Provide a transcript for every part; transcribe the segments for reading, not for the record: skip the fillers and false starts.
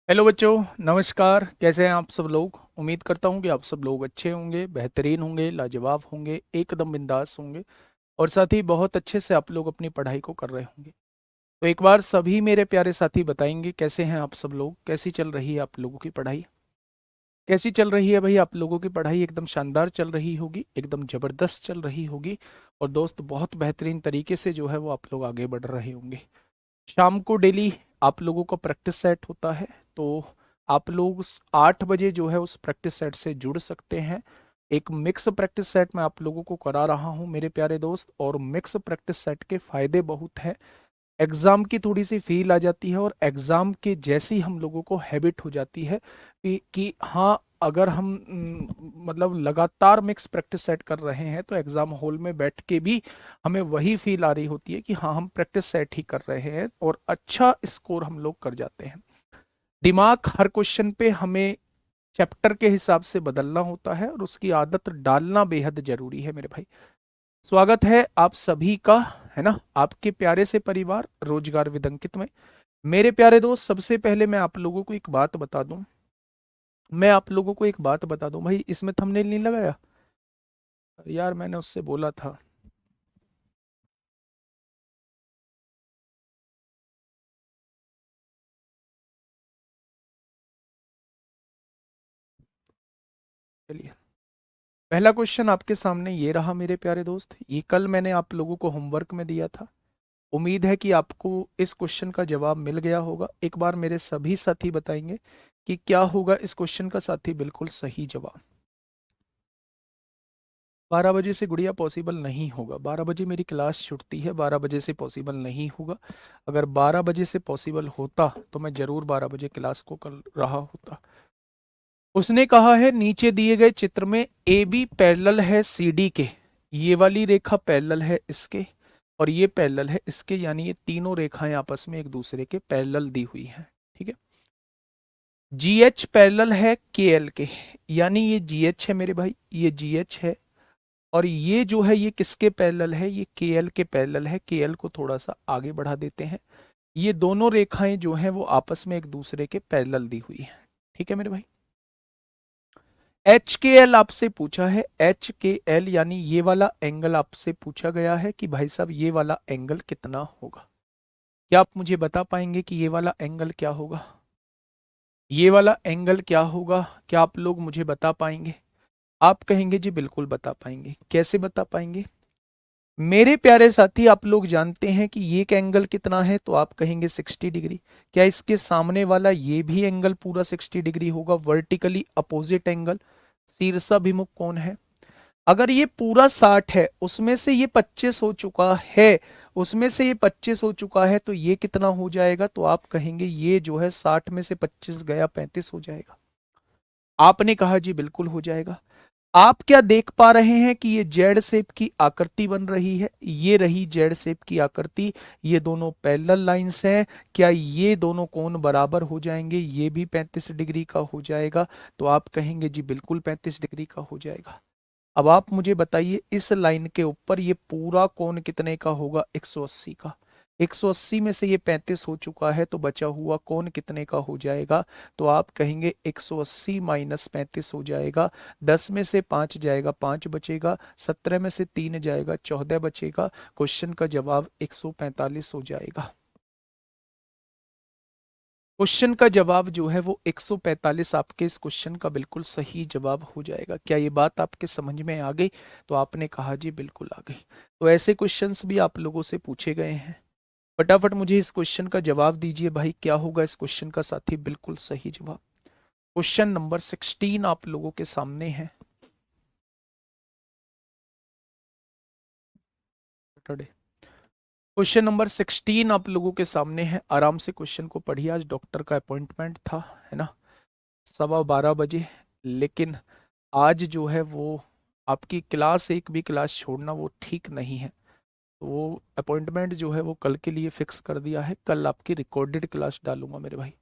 Hello बच्चों, नमस्कार। कैसे हैं आप सब लोग? उम्मीद करता हूं कि आप सब लोग अच्छे होंगे, बेहतरीन होंगे, लाजवाब होंगे, एकदम बिंदास होंगे और साथ ही बहुत अच्छे से आप लोग अपनी पढ़ाई को कर रहे होंगे। तो एक बार सभी मेरे प्यारे साथी बताएंगे कैसे हैं आप सब लोग, कैसी चल रही है आप लोगों की पढ़ाई? कैसी चल रही है भाई आप लोगों की पढ़ाई? एकदम शानदार चल रही होगी, एकदम ज़बरदस्त चल रही होगी। और दोस्त बहुत बेहतरीन तरीके से जो है वो आप लोग आगे बढ़ रहे होंगे। शाम को डेली आप लोगों का प्रैक्टिस सेट होता है, तो आप लोग 8 बजे जो है उस प्रैक्टिस सेट से जुड़ सकते हैं। एक मिक्स प्रैक्टिस सेट मैं आप लोगों को करा रहा हूं मेरे प्यारे दोस्त, और मिक्स प्रैक्टिस सेट के फायदे बहुत हैं। एग्जाम की थोड़ी सी फील आ जाती है और एग्जाम के जैसी हम लोगों को हैबिट हो जाती है कि हाँ, अगर हम मतलब लगातार मिक्स प्रैक्टिस सेट कर रहे हैं तो एग्जाम हॉल में बैठ के भी हमें वही फील आ रही होती है कि हाँ, हम प्रैक्टिस सेट ही कर रहे हैं और अच्छा स्कोर हम लोग कर जाते हैं। दिमाग हर क्वेश्चन पे हमें चैप्टर के हिसाब से बदलना होता है और उसकी आदत डालना बेहद जरूरी है मेरे भाई। स्वागत है आप सभी का, है ना, आपके प्यारे से परिवार रोजगार विद अंकित में। मेरे प्यारे दोस्त, सबसे पहले मैं आप लोगों को एक बात बता दूं, भाई इसमें थंबनेल नहीं लगाया यार, मैंने उससे बोला था। चलिए, पहला क्वेश्चन आपके सामने ये रहा मेरे प्यारे दोस्त, ये कल मैंने आप लोगों को होमवर्क में दिया था। उम्मीद है कि आपको इस क्वेश्चन का जवाब मिल गया होगा। एक बार मेरे सभी साथी बताएंगे कि क्या होगा इस क्वेश्चन का साथी बिल्कुल सही जवाब। 12 बजे से गुड़िया पॉसिबल नहीं होगा, 12 बजे मेरी क्लास छुटती है, 12 बजे से पॉसिबल नहीं होगा। अगर 12 बजे से पॉसिबल होता तो मैं जरूर 12 बजे क्लास को कर रहा होता। उसने कहा है नीचे दिए गए चित्र में ए बी पैरेलल है सी डी के, ये वाली रेखा पैरेलल है इसके और ये पैरेलल है इसके, यानी ये तीनों रेखाएं आपस में एक दूसरे के पैरेलल दी हुई हैं। ठीक है। जी एच पैरेलल है के एल के, यानी ये जी एच है मेरे भाई, ये जी एच है। और ये जो है ये किसके पैरेलल है? ये के एल के पैरेलल है। के एल को थोड़ा सा आगे बढ़ा देते हैं। ये दोनों रेखाएं जो हैं वो आपस में एक दूसरे के पैरेलल दी हुई हैं। ठीक है मेरे भाई। एच के एल आपसे पूछा है, एच के एल यानी ये वाला एंगल आपसे पूछा गया है कि भाई साहब ये वाला एंगल कितना होगा। क्या आप मुझे बता पाएंगे कि ये वाला एंगल क्या होगा? ये वाला एंगल क्या होगा? क्या आप लोग मुझे बता पाएंगे? आप कहेंगे जी बिल्कुल बता पाएंगे। कैसे बता पाएंगे? मेरे प्यारे साथी, आप लोग जानते हैं कि ये एंगल कितना है, तो आप कहेंगे 60 डिग्री। क्या इसके सामने वाला ये भी एंगल पूरा 60 डिग्री होगा? वर्टिकली अपोजिट एंगल, शीर्षाभिमुख कोण है। अगर ये पूरा 60 है, उसमें से ये 25 हो चुका है, उसमें से ये 25 हो चुका है, तो ये कितना हो जाएगा? तो आप कहेंगे ये जो है 60 में से 25 गया 35 हो जाएगा। आपने कहा जी बिल्कुल हो जाएगा। आप क्या देख पा रहे हैं कि ये जेड शेप की आकृति बन रही है, ये रही जेड शेप की आकृति। ये दोनों पैरेलल लाइंस हैं। क्या ये दोनों कोण बराबर हो जाएंगे? ये भी 35 डिग्री का हो जाएगा। तो आप कहेंगे जी बिल्कुल 35 डिग्री का हो जाएगा। अब आप मुझे बताइए इस लाइन के ऊपर ये पूरा कोण कितने का होगा? 180 का। 180 में से ये 35 हो चुका है, तो बचा हुआ कोण कितने का हो जाएगा? तो आप कहेंगे 180 माइनस 35 हो जाएगा। 10 में से 5 जाएगा, 5 बचेगा। 17 में से 3 जाएगा, 14 बचेगा। क्वेश्चन का जवाब 145 हो जाएगा। क्वेश्चन का जवाब जो है वो 145 आपके इस क्वेश्चन का बिल्कुल सही जवाब हो जाएगा। क्या ये बात आपके समझ में आ गई? तो आपने कहा जी बिल्कुल आ गई। तो ऐसे क्वेश्चंस भी आप लोगों से पूछे गए हैं। फटाफट मुझे इस क्वेश्चन का जवाब दीजिए भाई, क्या होगा इस क्वेश्चन का साथी बिल्कुल सही जवाब? क्वेश्चन नंबर 16 आप लोगों के सामने है। क्वेश्चन नंबर 16 आप लोगों के सामने है। आराम से क्वेश्चन को पढ़िए। आज डॉक्टर का अपॉइंटमेंट था, है ना, 12:15 बजे। लेकिन आज जो है वो आपकी क्लास, एक भी क्लास छोड़ना वो ठीक नहीं है। तो वो अपॉइंटमेंट जो है वो कल के लिए फिक्स कर दिया है। कल आपकी रिकॉर्डेड क्लास डालूंगा मेरे भाई।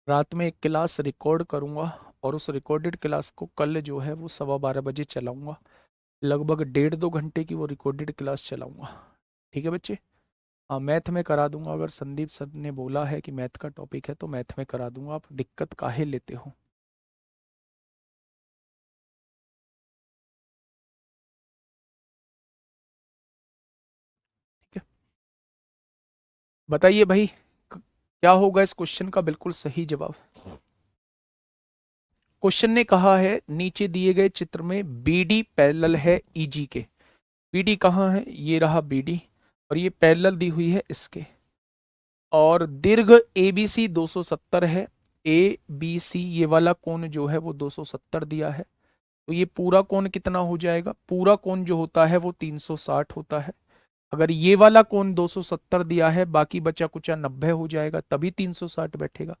रात में एक क्लास रिकॉर्ड करूंगा और उस रिकॉर्डेड क्लास को कल जो है वो 12:15 बजे चलाऊंगा। लगभग 1.5-2 घंटे की वो रिकॉर्डेड क्लास चलाऊंगा। ठीक है बच्चे? हाँ मैथ में करा दूंगा, अगर संदीप सर ने बोला है कि मैथ का टॉपिक है तो मैथ में करा दूंगा, आप दिक्कत काहे लेते हो? ठीक है, बताइए भाई, क्या होगा इस क्वेश्चन का बिल्कुल सही जवाब? क्वेश्चन ने कहा है नीचे दिए गए चित्र में बीडी पैरेलल है ईजी के। बीडी कहाँ है? ये रहा बीडी, और ये पैरेलल दी हुई है इसके, और दीर्घ ए बी सी 270 है। ए बी सी ये वाला कोण जो है वो 270 दिया है, तो ये पूरा कोण कितना हो जाएगा? पूरा कोण जो होता है वो 360 होता है। अगर ये वाला कोण 270 दिया है, बाकी बचा कुचा 90 हो जाएगा, तभी 360 बैठेगा।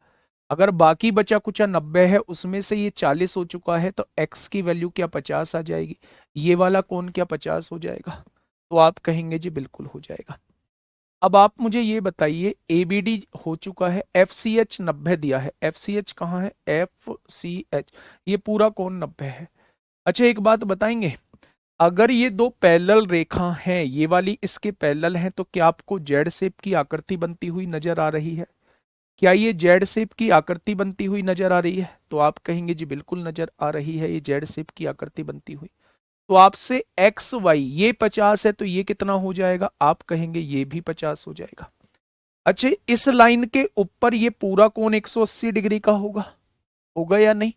अगर बाकी बचा कुचा 90 है, उसमें से ये 40 हो चुका है, तो x की वैल्यू क्या 50 आ जाएगी? ये वाला कोण क्या 50 हो जाएगा? तो आप कहेंगे जी बिल्कुल हो जाएगा। अब आप मुझे ये बताइए, ए बी डी हो चुका है, एफ सी एच 90 दिया है। एफ सी एच कहाँ है? एफ सी एच, ये पूरा कोण 90 है। अच्छा एक बात बताएंगे, अगर ये दो पैरेलल रेखा हैं, ये वाली इसके पैरेलल हैं, तो क्या आपको जेड शेप की आकृति बनती हुई नजर आ रही है? क्या ये जेड शेप की आकृति बनती हुई नजर आ रही है? तो आप कहेंगे जी बिल्कुल नजर आ रही है, ये जेड शेप की आकृति बनती हुई। तो आपसे एक्स वाई ये 50 है, तो ये कितना हो जाएगा? आप कहेंगे ये भी 50 हो जाएगा। अच्छा इस लाइन के ऊपर ये पूरा कोण 180 डिग्री का होगा, होगा या नहीं?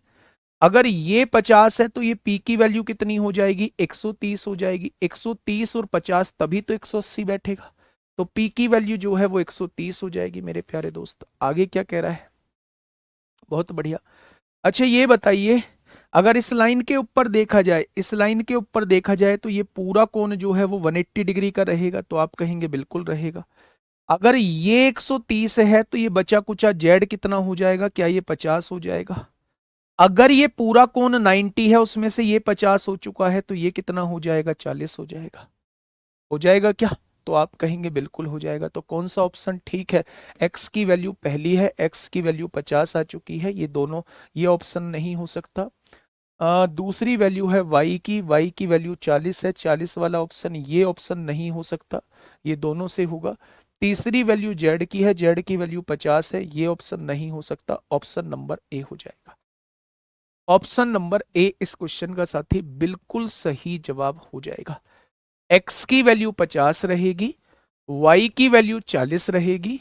अगर ये 50 है तो ये पी की वैल्यू कितनी हो जाएगी? 130 हो जाएगी। 130 और 50 तभी तो 180 बैठेगा, तो पी की वैल्यू जो है वो 130 हो जाएगी मेरे प्यारे दोस्त। आगे क्या कह रहा है? बहुत बढ़िया। अच्छा ये बताइए, अगर इस लाइन के ऊपर देखा जाए, इस लाइन के ऊपर देखा जाए, तो ये पूरा कोण जो है वो 180 डिग्री का रहेगा, तो आप कहेंगे बिल्कुल रहेगा। अगर ये 130 है, तो ये बचा कुचा जेड कितना हो जाएगा? क्या ये 50 हो जाएगा? अगर ये पूरा कोण 90 है, उसमें से ये 50 हो चुका है, तो ये कितना हो जाएगा? 40 हो जाएगा। हो जाएगा क्या? तो आप कहेंगे बिल्कुल हो जाएगा। तो कौन सा ऑप्शन ठीक है? x की वैल्यू पहली है, x की वैल्यू 50 आ चुकी है, ये दोनों, ये ऑप्शन नहीं हो सकता। दूसरी वैल्यू है y की वैल्यू 40 है, 40 वाला ऑप्शन, ये ऑप्शन नहीं हो सकता, ये दोनों से होगा। तीसरी वैल्यू z की है, z की वैल्यू 50 है, ये ऑप्शन नहीं हो सकता, ऑप्शन नंबर ए हो जाएगा। ऑप्शन नंबर ए इस क्वेश्चन का साथी बिल्कुल सही जवाब हो जाएगा। x की वैल्यू 50 रहेगी, y की वैल्यू 40 रहेगी,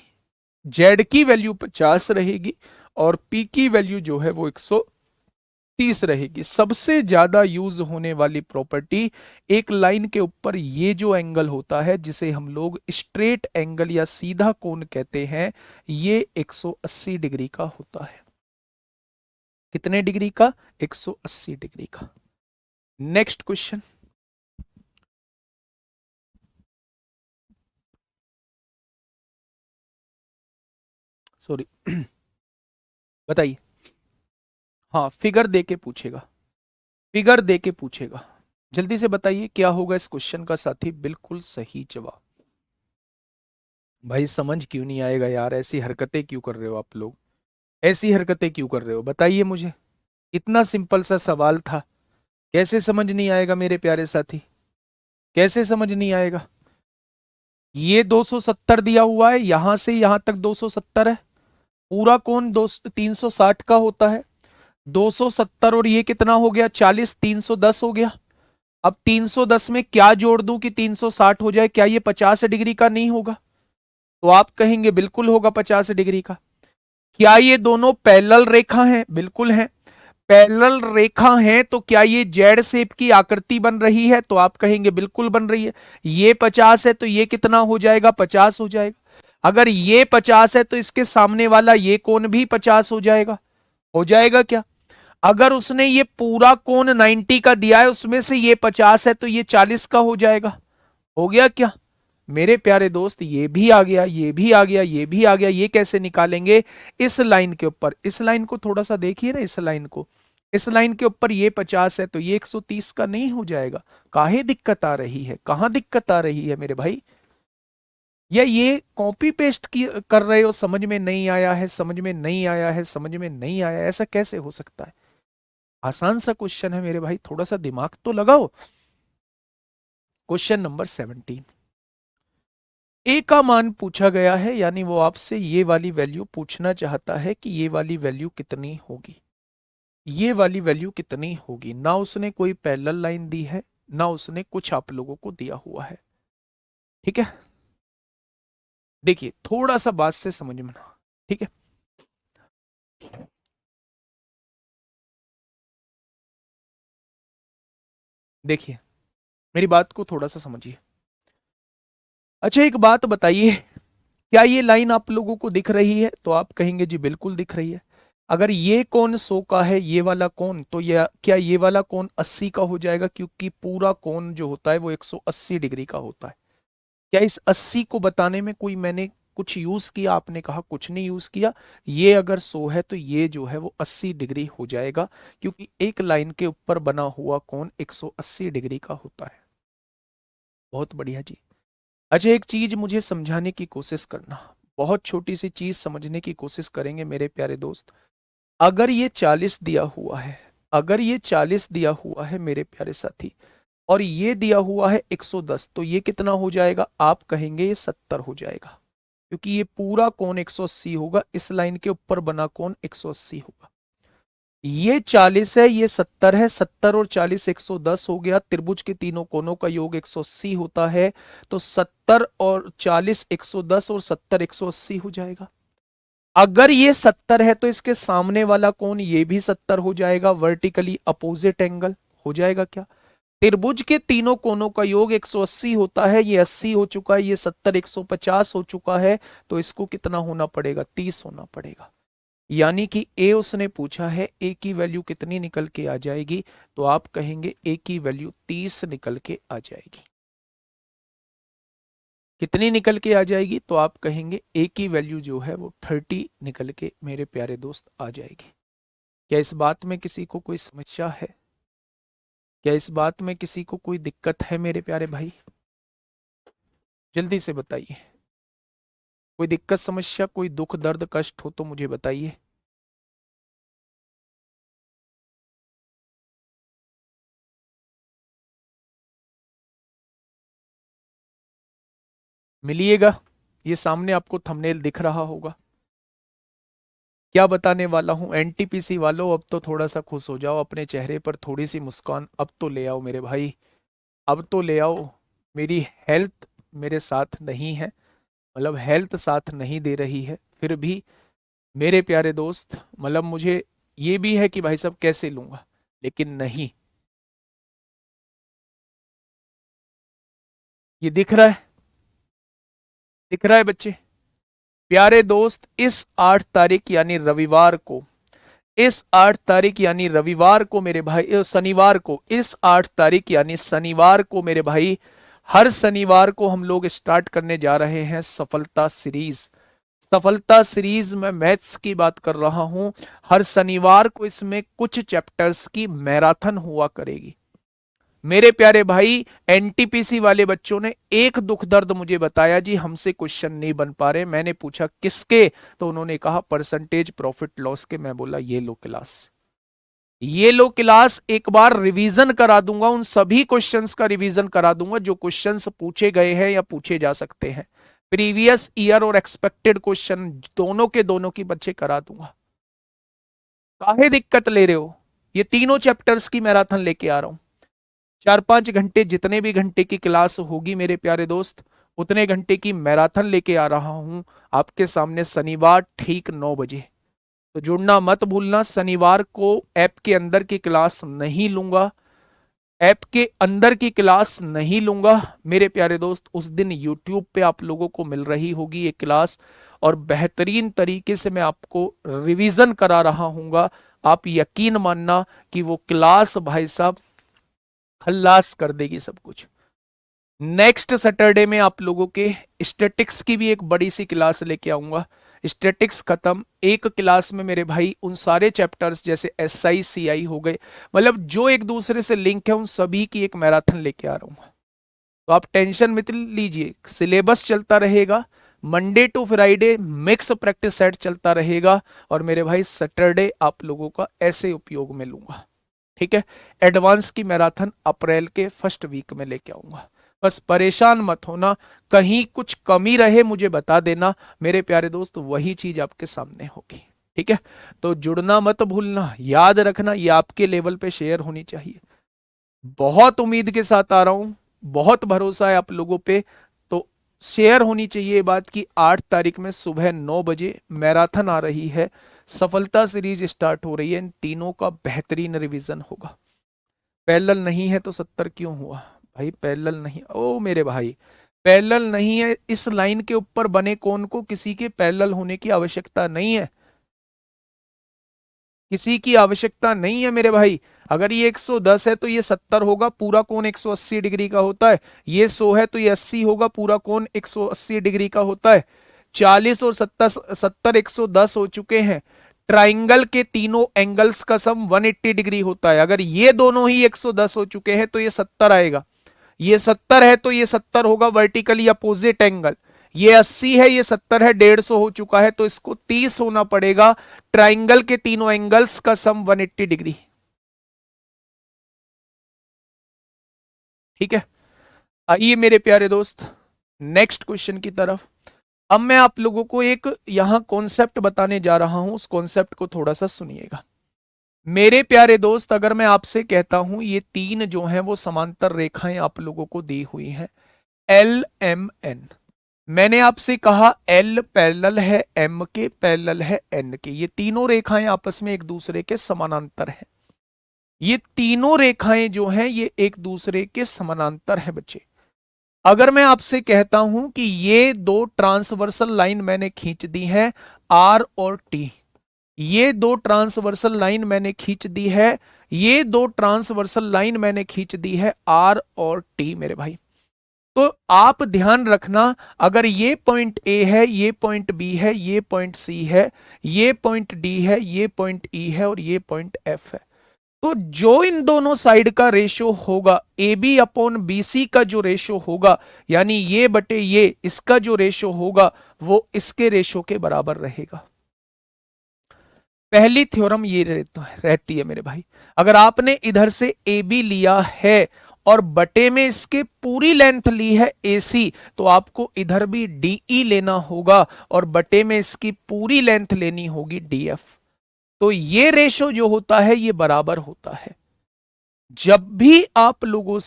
z की वैल्यू 50 रहेगी, और p की वैल्यू जो है वो 130 रहेगी। सबसे ज्यादा यूज होने वाली प्रॉपर्टी एक लाइन के ऊपर ये जो एंगल होता है, जिसे हम लोग स्ट्रेट एंगल या सीधा कोण कहते हैं, ये 180 डिग्री का होता है। कितने डिग्री का? 180 डिग्री का। Next question. सॉरी बताइए। हाँ फिगर दे के पूछेगा, फिगर दे के पूछेगा। जल्दी से बताइए क्या होगा इस क्वेश्चन का साथी बिल्कुल सही जवाब? भाई समझ क्यों नहीं आएगा यार? ऐसी हरकतें क्यों कर रहे हो आप लोग? ऐसी हरकतें क्यों कर रहे हो? बताइए मुझे। इतना सिंपल सा सवाल था, कैसे समझ नहीं आएगा मेरे प्यारे साथी? कैसे समझ नहीं आएगा? ये 270 दिया हुआ है, यहां से यहां तक 270 है, पूरा कोण 360 का होता है। 270 और ये कितना हो गया? 40, 310 हो गया। अब 310 में क्या जोड़ दूं कि 360 हो जाए? क्या ये 50 डिग्री का नहीं होगा? तो आप कहेंगे बिल्कुल होगा 50 डिग्री का। क्या ये दोनों पैरेलल रेखा हैं? बिल्कुल हैं। पैरेलल रेखा हैं, तो क्या ये जेड शेप की आकृति बन रही है? तो आप कहेंगे बिल्कुल बन रही है। ये 50 है, तो ये कितना हो जाएगा? 50 हो जाएगा। अगर ये 50 है, तो इसके सामने वाला ये कोण भी 50 हो जाएगा। हो जाएगा क्या? अगर उसने ये पूरा कोण 90 का दिया है, उसमें से ये 50 है, तो ये 40 का हो जाएगा। हो गया क्या मेरे प्यारे दोस्त? ये भी आ गया, ये भी आ गया, ये भी आ गया। ये कैसे निकालेंगे? इस लाइन के ऊपर, इस लाइन को थोड़ा सा देखिए ना, इस लाइन को, इस लाइन के ऊपर ये 50 है, तो ये 130 का नहीं हो जाएगा? काहे दिक्कत आ रही है? कहां दिक्कत आ रही है मेरे भाई? या ये कॉपी पेस्ट की कर रहे हो? समझ में नहीं आया है, समझ में नहीं आया है, समझ में नहीं आया, ऐसा कैसे हो सकता है? आसान सा क्वेश्चन है मेरे भाई, थोड़ा सा दिमाग तो लगाओ। Question number 17। ए का मान पूछा गया है, यानी वो आपसे ये वाली वैल्यू पूछना चाहता है कि ये वाली वैल्यू कितनी होगी, ये वाली वैल्यू कितनी होगी। ना उसने कोई पैरेलल लाइन दी है, ना उसने कुछ आप लोगों को दिया हुआ है। ठीक है, देखिए थोड़ा सा बात से समझ में ना, ठीक है। देखिए मेरी बात को थोड़ा सा समझिए। अच्छा एक बात बताइए, क्या ये लाइन आप लोगों को दिख रही है? तो आप कहेंगे जी बिल्कुल दिख रही है। अगर ये कोण 100 का है, ये वाला कोण, तो ये क्या ये वाला कोण 80 का हो जाएगा? क्योंकि पूरा कोण जो होता है वो 180 डिग्री का होता है। क्या इस 80 को बताने में कोई मैंने कुछ यूज किया? आपने कहा कुछ नहीं यूज किया। ये अगर 100 है तो ये जो है वो 80 डिग्री हो जाएगा, क्योंकि एक लाइन के ऊपर बना हुआ कोण 180 डिग्री का होता है। बहुत बढ़िया जी। अच्छा एक चीज मुझे समझाने की कोशिश करना, बहुत छोटी सी चीज समझने की कोशिश करेंगे मेरे प्यारे दोस्त। अगर ये 40 दिया हुआ है, अगर ये 40 दिया हुआ है मेरे प्यारे साथी, और ये दिया हुआ है 110, तो ये कितना हो जाएगा? आप कहेंगे ये 70 हो जाएगा, क्योंकि ये पूरा कोण 180 होगा, इस लाइन के ऊपर बना कोण 180 होगा। ये 40 है, ये 70 है, 70 और 40 110 हो गया। त्रिभुज के तीनों कोनों का योग 180 होता है, तो 70 और 40 110 और 70 180 हो जाएगा। अगर ये 70 है तो इसके सामने वाला कोण ये भी 70 हो जाएगा, वर्टिकली अपोजिट एंगल हो जाएगा। क्या त्रिभुज के तीनों कोनों का योग 180 होता है, ये 80 हो चुका है, ये 70 150 हो चुका है, तो इसको कितना होना पड़ेगा? 30 होना पड़ेगा। यानी कि ए उसने पूछा है ए की वैल्यू कितनी निकल के आ जाएगी, तो आप कहेंगे ए की वैल्यू 30 निकल के आ जाएगी। कितनी निकल के आ जाएगी? तो आप कहेंगे ए की वैल्यू जो है वो 30 निकल के मेरे प्यारे दोस्त आ जाएगी। क्या इस बात में किसी को कोई समस्या है? क्या इस बात में किसी को कोई दिक्कत है मेरे प्यारे भाई? जल्दी से बताइए। कोई दिक्कत समस्या, कोई दुख दर्द कष्ट हो तो मुझे बताइए। मिलिएगा, ये सामने आपको थंबनेल दिख रहा होगा। क्या बताने वाला हूं एनटीपीसी वालों, अब तो थोड़ा सा खुश हो जाओ, अपने चेहरे पर थोड़ी सी मुस्कान अब तो ले आओ मेरे भाई, अब तो ले आओ। मेरी हेल्थ मेरे साथ नहीं है, मतलब हेल्थ साथ नहीं दे रही है, फिर भी मेरे प्यारे दोस्त, मतलब मुझे ये भी है कि भाई साहब कैसे लूंगा, लेकिन नहीं। ये दिख रहा है, दिख रहा है बच्चे? प्यारे दोस्त, इस 8 तारीख यानी रविवार को, इस 8 तारीख यानी रविवार को मेरे भाई, शनिवार को, इस 8 तारीख यानी शनिवार को मेरे भाई, हर शनिवार को हम लोग स्टार्ट करने जा रहे हैं सफलता सीरीज। सफलता सीरीज में मैथ्स की बात कर रहा हूं। हर शनिवार को इसमें कुछ चैप्टर्स की मैराथन हुआ करेगी। मेरे प्यारे भाई, एनटीपीसी वाले बच्चों ने एक दुख दर्द मुझे बताया, जी हमसे क्वेश्चन नहीं बन पा रहे। मैंने पूछा किसके, तो उन्होंने कहा परसेंटेज प्रॉफिट लॉस के। मैं बोला ये लो क्लास, ये लो क्लास, एक बार रिवीजन करा दूंगा, उन सभी क्वेश्चंस का रिवीजन करा दूंगा जो क्वेश्चंस पूछे गए हैं या पूछे जा सकते हैं। प्रीवियस ईयर और एक्सपेक्टेड क्वेश्चन दोनों के दोनों की बच्चे करा दूंगा। काहे दिक्कत ले रहे हो? ये तीनों चैप्टर्स की मैराथन लेके आ रहा हूं। 4-5 घंटे, जितने भी घंटे की क्लास होगी मेरे प्यारे दोस्त, उतने घंटे की मैराथन लेके आ रहा हूं आपके सामने शनिवार ठीक 9 बजे। तो जुड़ना मत भूलना। शनिवार को ऐप के अंदर की क्लास नहीं लूंगा, ऐप के अंदर की क्लास नहीं लूंगा मेरे प्यारे दोस्त। उस दिन यूट्यूब पे आप लोगों को मिल रही होगी ये क्लास, और बेहतरीन तरीके से मैं आपको रिवीजन करा रहा हूंगा। आप यकीन मानना कि वो क्लास भाई साहब खल्लास कर देगी सब कुछ। नेक्स्ट सैटरडे में आप लोगों के स्टैटिक्स की भी एक बड़ी सी क्लास लेके आऊंगा। स्टैटिक्स खत्म, एक क्लास में मेरे भाई उन सारे चैप्टर्स जैसे एसआई सीआई हो गए, मतलब जो एक दूसरे से लिंक है, उन सभी की एक मैराथन लेके आ रहा हूँ। तो आप टेंशन मत लीजिए, सिलेबस चलता रहेगा, Monday to Friday mix practice set चलता रहेगा, और मेरे भाई सैटरडे आप लोगों का ऐसे उपयोग में लूंगा। ठीक है, एडवांस की मैराथन अप्रैल के फर्स्ट वीक में लेके आऊंगा। बस परेशान मत होना, कहीं कुछ कमी रहे मुझे बता देना मेरे प्यारे दोस्त, वही चीज आपके सामने होगी। ठीक है, तो जुड़ना मत भूलना, याद रखना ये आपके लेवल पे शेयर होनी चाहिए। बहुत उम्मीद के साथ आ रहा हूं, बहुत भरोसा है आप लोगों पे, तो शेयर होनी चाहिए ये बात कि 8 तारीख में सुबह 9 बजे मैराथन आ रही है, सफलता सीरीज स्टार्ट हो रही है, इन तीनों का बेहतरीन रिवीजन होगा। पैरेलल नहीं है तो 70 क्यों हुआ भाई? पैरेलल नहीं, ओ मेरे भाई पैरेलल नहीं है, इस लाइन के ऊपर बने कोण को किसी के पैरेलल होने की आवश्यकता नहीं है, किसी की आवश्यकता नहीं है मेरे भाई। अगर ये 110 है तो ये 70 होगा, पूरा कोण 180 डिग्री का होता है। ये 100 है तो ये 80 होगा, पूरा कोण 180 डिग्री का होता है। 40 और 70 110 हो चुके हैं। ट्राइंगल के तीनों एंगल्स का सम 180 डिग्री होता है। अगर ये दोनों ही 110 हो चुके हैं तो ये 70 आएगा। ये 70 है तो ये 70 होगा वर्टिकली अपोजिट एंगल। ये 80 है, ये 70 है, 150 हो चुका है तो इसको 30 होना पड़ेगा। ट्राइंगल के तीनों एंगल्स का सम 180 डिग्री। ठीक है, आइए मेरे प्यारे दोस्त नेक्स्ट क्वेश्चन की तरफ। अब मैं आप लोगों को एक यहां कॉन्सेप्ट बताने जा रहा हूं, उस कॉन्सेप्ट को थोड़ा सा सुनिएगा मेरे प्यारे दोस्त। अगर मैं आपसे कहता हूं ये तीन जो हैं वो समांतर रेखाएं आप लोगों को दी हुई हैं, एल एम एन। मैंने आपसे कहा एल पैरेलल है एम के, पैरेलल है एन के। ये तीनों रेखाएं आपस में एक दूसरे के समानांतर हैं। ये तीनों रेखाएं जो हैं ये एक दूसरे के समानांतर है बच्चे। अगर मैं आपसे कहता हूं कि ये दो ट्रांसवर्सल लाइन मैंने खींच दी है, आर और टी, ये दो ट्रांसवर्सल लाइन मैंने खींच दी है, ये दो ट्रांसवर्सल लाइन मैंने खींच दी है आर और टी मेरे भाई। तो आप ध्यान रखना, अगर ये पॉइंट ए है, ये पॉइंट बी है, ये पॉइंट सी है, ये पॉइंट डी है, ये पॉइंट ई है और ये पॉइंट एफ है, तो जो इन दोनों साइड का रेशो होगा, A B upon B C का जो रेशो होगा, यानी ये बटे ये, इसका जो रेशो होगा वो इसके रेशो के बराबर रहेगा। पहली थ्योरम ये रहती है मेरे भाई। अगर आपने इधर से ए बी लिया है और बटे में इसके पूरी लेंथ ली है AC, तो आपको इधर भी DE लेना होगा और बटे में इसकी पूरी लेंथ लेनी होगी DF। तो ये रेशो जो होता है ये बराबर होता है। जब भी आप लोगों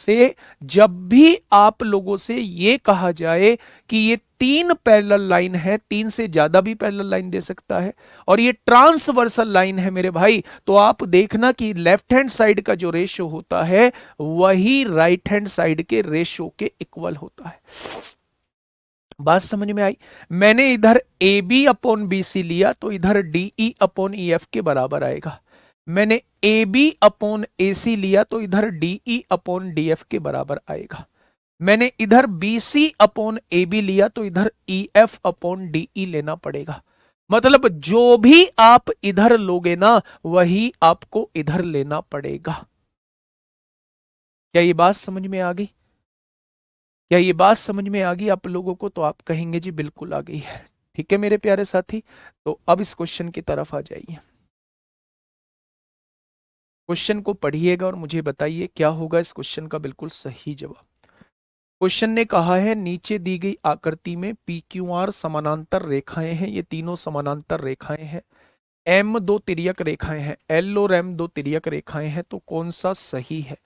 से ये कहा जाए कि ये तीन पैरेलल लाइन है, तीन से ज्यादा भी पैरेलल लाइन दे सकता है, और ये ट्रांसवर्सल लाइन है मेरे भाई, तो आप देखना कि लेफ्ट हैंड साइड का जो रेशियो होता है वही राइट हैंड साइड के रेशियो के इक्वल होता है। बात समझ में आई? मैंने इधर A B upon B C लिया तो इधर D E upon E F के बराबर आएगा। मैंने ए बी अपॉन ए सी लिया तो इधर D E upon D F के बराबर आएगा। मैंने इधर B C upon A B लिया तो इधर E F upon D E लेना पड़ेगा। मतलब जो भी आप इधर लोगे ना वही आपको इधर लेना पड़ेगा। क्या ये बात समझ में आ गई? क्या ये बात समझ में आ गई आप लोगों को? तो आप कहेंगे जी बिल्कुल आ गई है। ठीक है मेरे प्यारे साथी, तो अब इस क्वेश्चन की तरफ आ जाइए। क्वेश्चन को पढ़िएगा और मुझे बताइए क्या होगा इस क्वेश्चन का बिल्कुल सही जवाब। क्वेश्चन ने कहा है नीचे दी गई आकृति में पी क्यू आर समानांतर रेखाएं हैं, ये तीनों समानांतर रेखाएं हैं। एम दो तिर्यक रेखाएं हैं, एल और एम दो तिर्यक रेखाएं हैं, तो कौन सा सही है?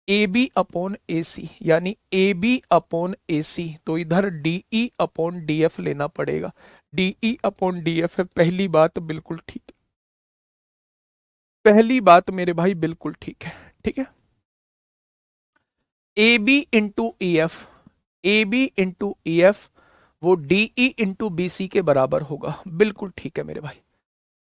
ए बी अपॉन ए सी, यानी ए बी अपॉन ए सी, तो इधर D E upon D F लेना पड़ेगा। D E upon D F है, पहली बात बिल्कुल ठीक है, पहली बात मेरे भाई बिल्कुल ठीक है। ठीक है, A B into E F, A B into E F वो D E into B C के बराबर होगा, बिल्कुल ठीक है मेरे भाई।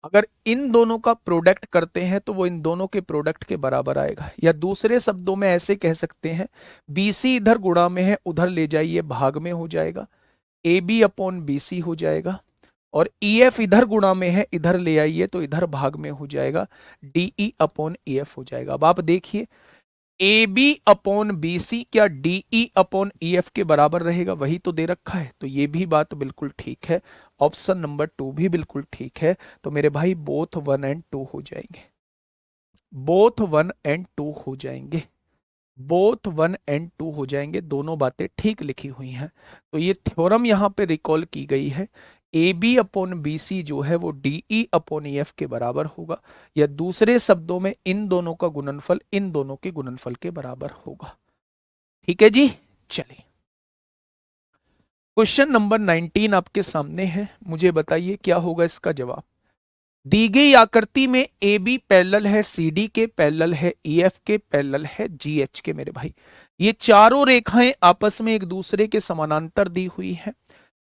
अगर इन दोनों का प्रोडक्ट करते हैं तो वो इन दोनों के प्रोडक्ट के बराबर आएगा, या दूसरे शब्दों में ऐसे कह सकते हैं BC इधर गुणा में है, उधर ले जाइए भाग में हो जाएगा, AB अपॉन BC हो जाएगा, और EF इधर गुणा में है, इधर ले आइए तो इधर भाग में हो जाएगा, DE अपॉन EF हो जाएगा। अब आप देखिए AB अपॉन BC क्या DE अपॉन EF के बराबर रहेगा? वही तो दे रखा है, तो ये भी बात बिल्कुल ठीक है। ऑप्शन नंबर 2 भी बिल्कुल ठीक है। तो मेरे भाई बोथ 1 एंड 2 हो जाएंगे, बोथ 1 एंड 2 हो जाएंगे, बोथ 1 and 2 हो जाएंगे, दोनों बातें ठीक लिखी हुई हैं। तो ये थ्योरम यहाँ पे रिकॉल की गई है, A B upon B C जो है वो D E upon E F के बराबर होगा, या दूसरे शब्दों में इन दोनों का गुणनफल इन दोनों के गुणनफल के बराबर होगा। ठीक है जी, चलिए क्वेश्चन नंबर 19 आपके सामने है, मुझे बताइए क्या होगा इसका जवाब। दी गई आकृति में ए बी पैरेलल है सी डी के, पैरेलल है ई एफ के, पैरेलल है जी एच के। मेरे भाई ये चारों रेखाएं आपस में एक दूसरे के समानांतर दी हुई है।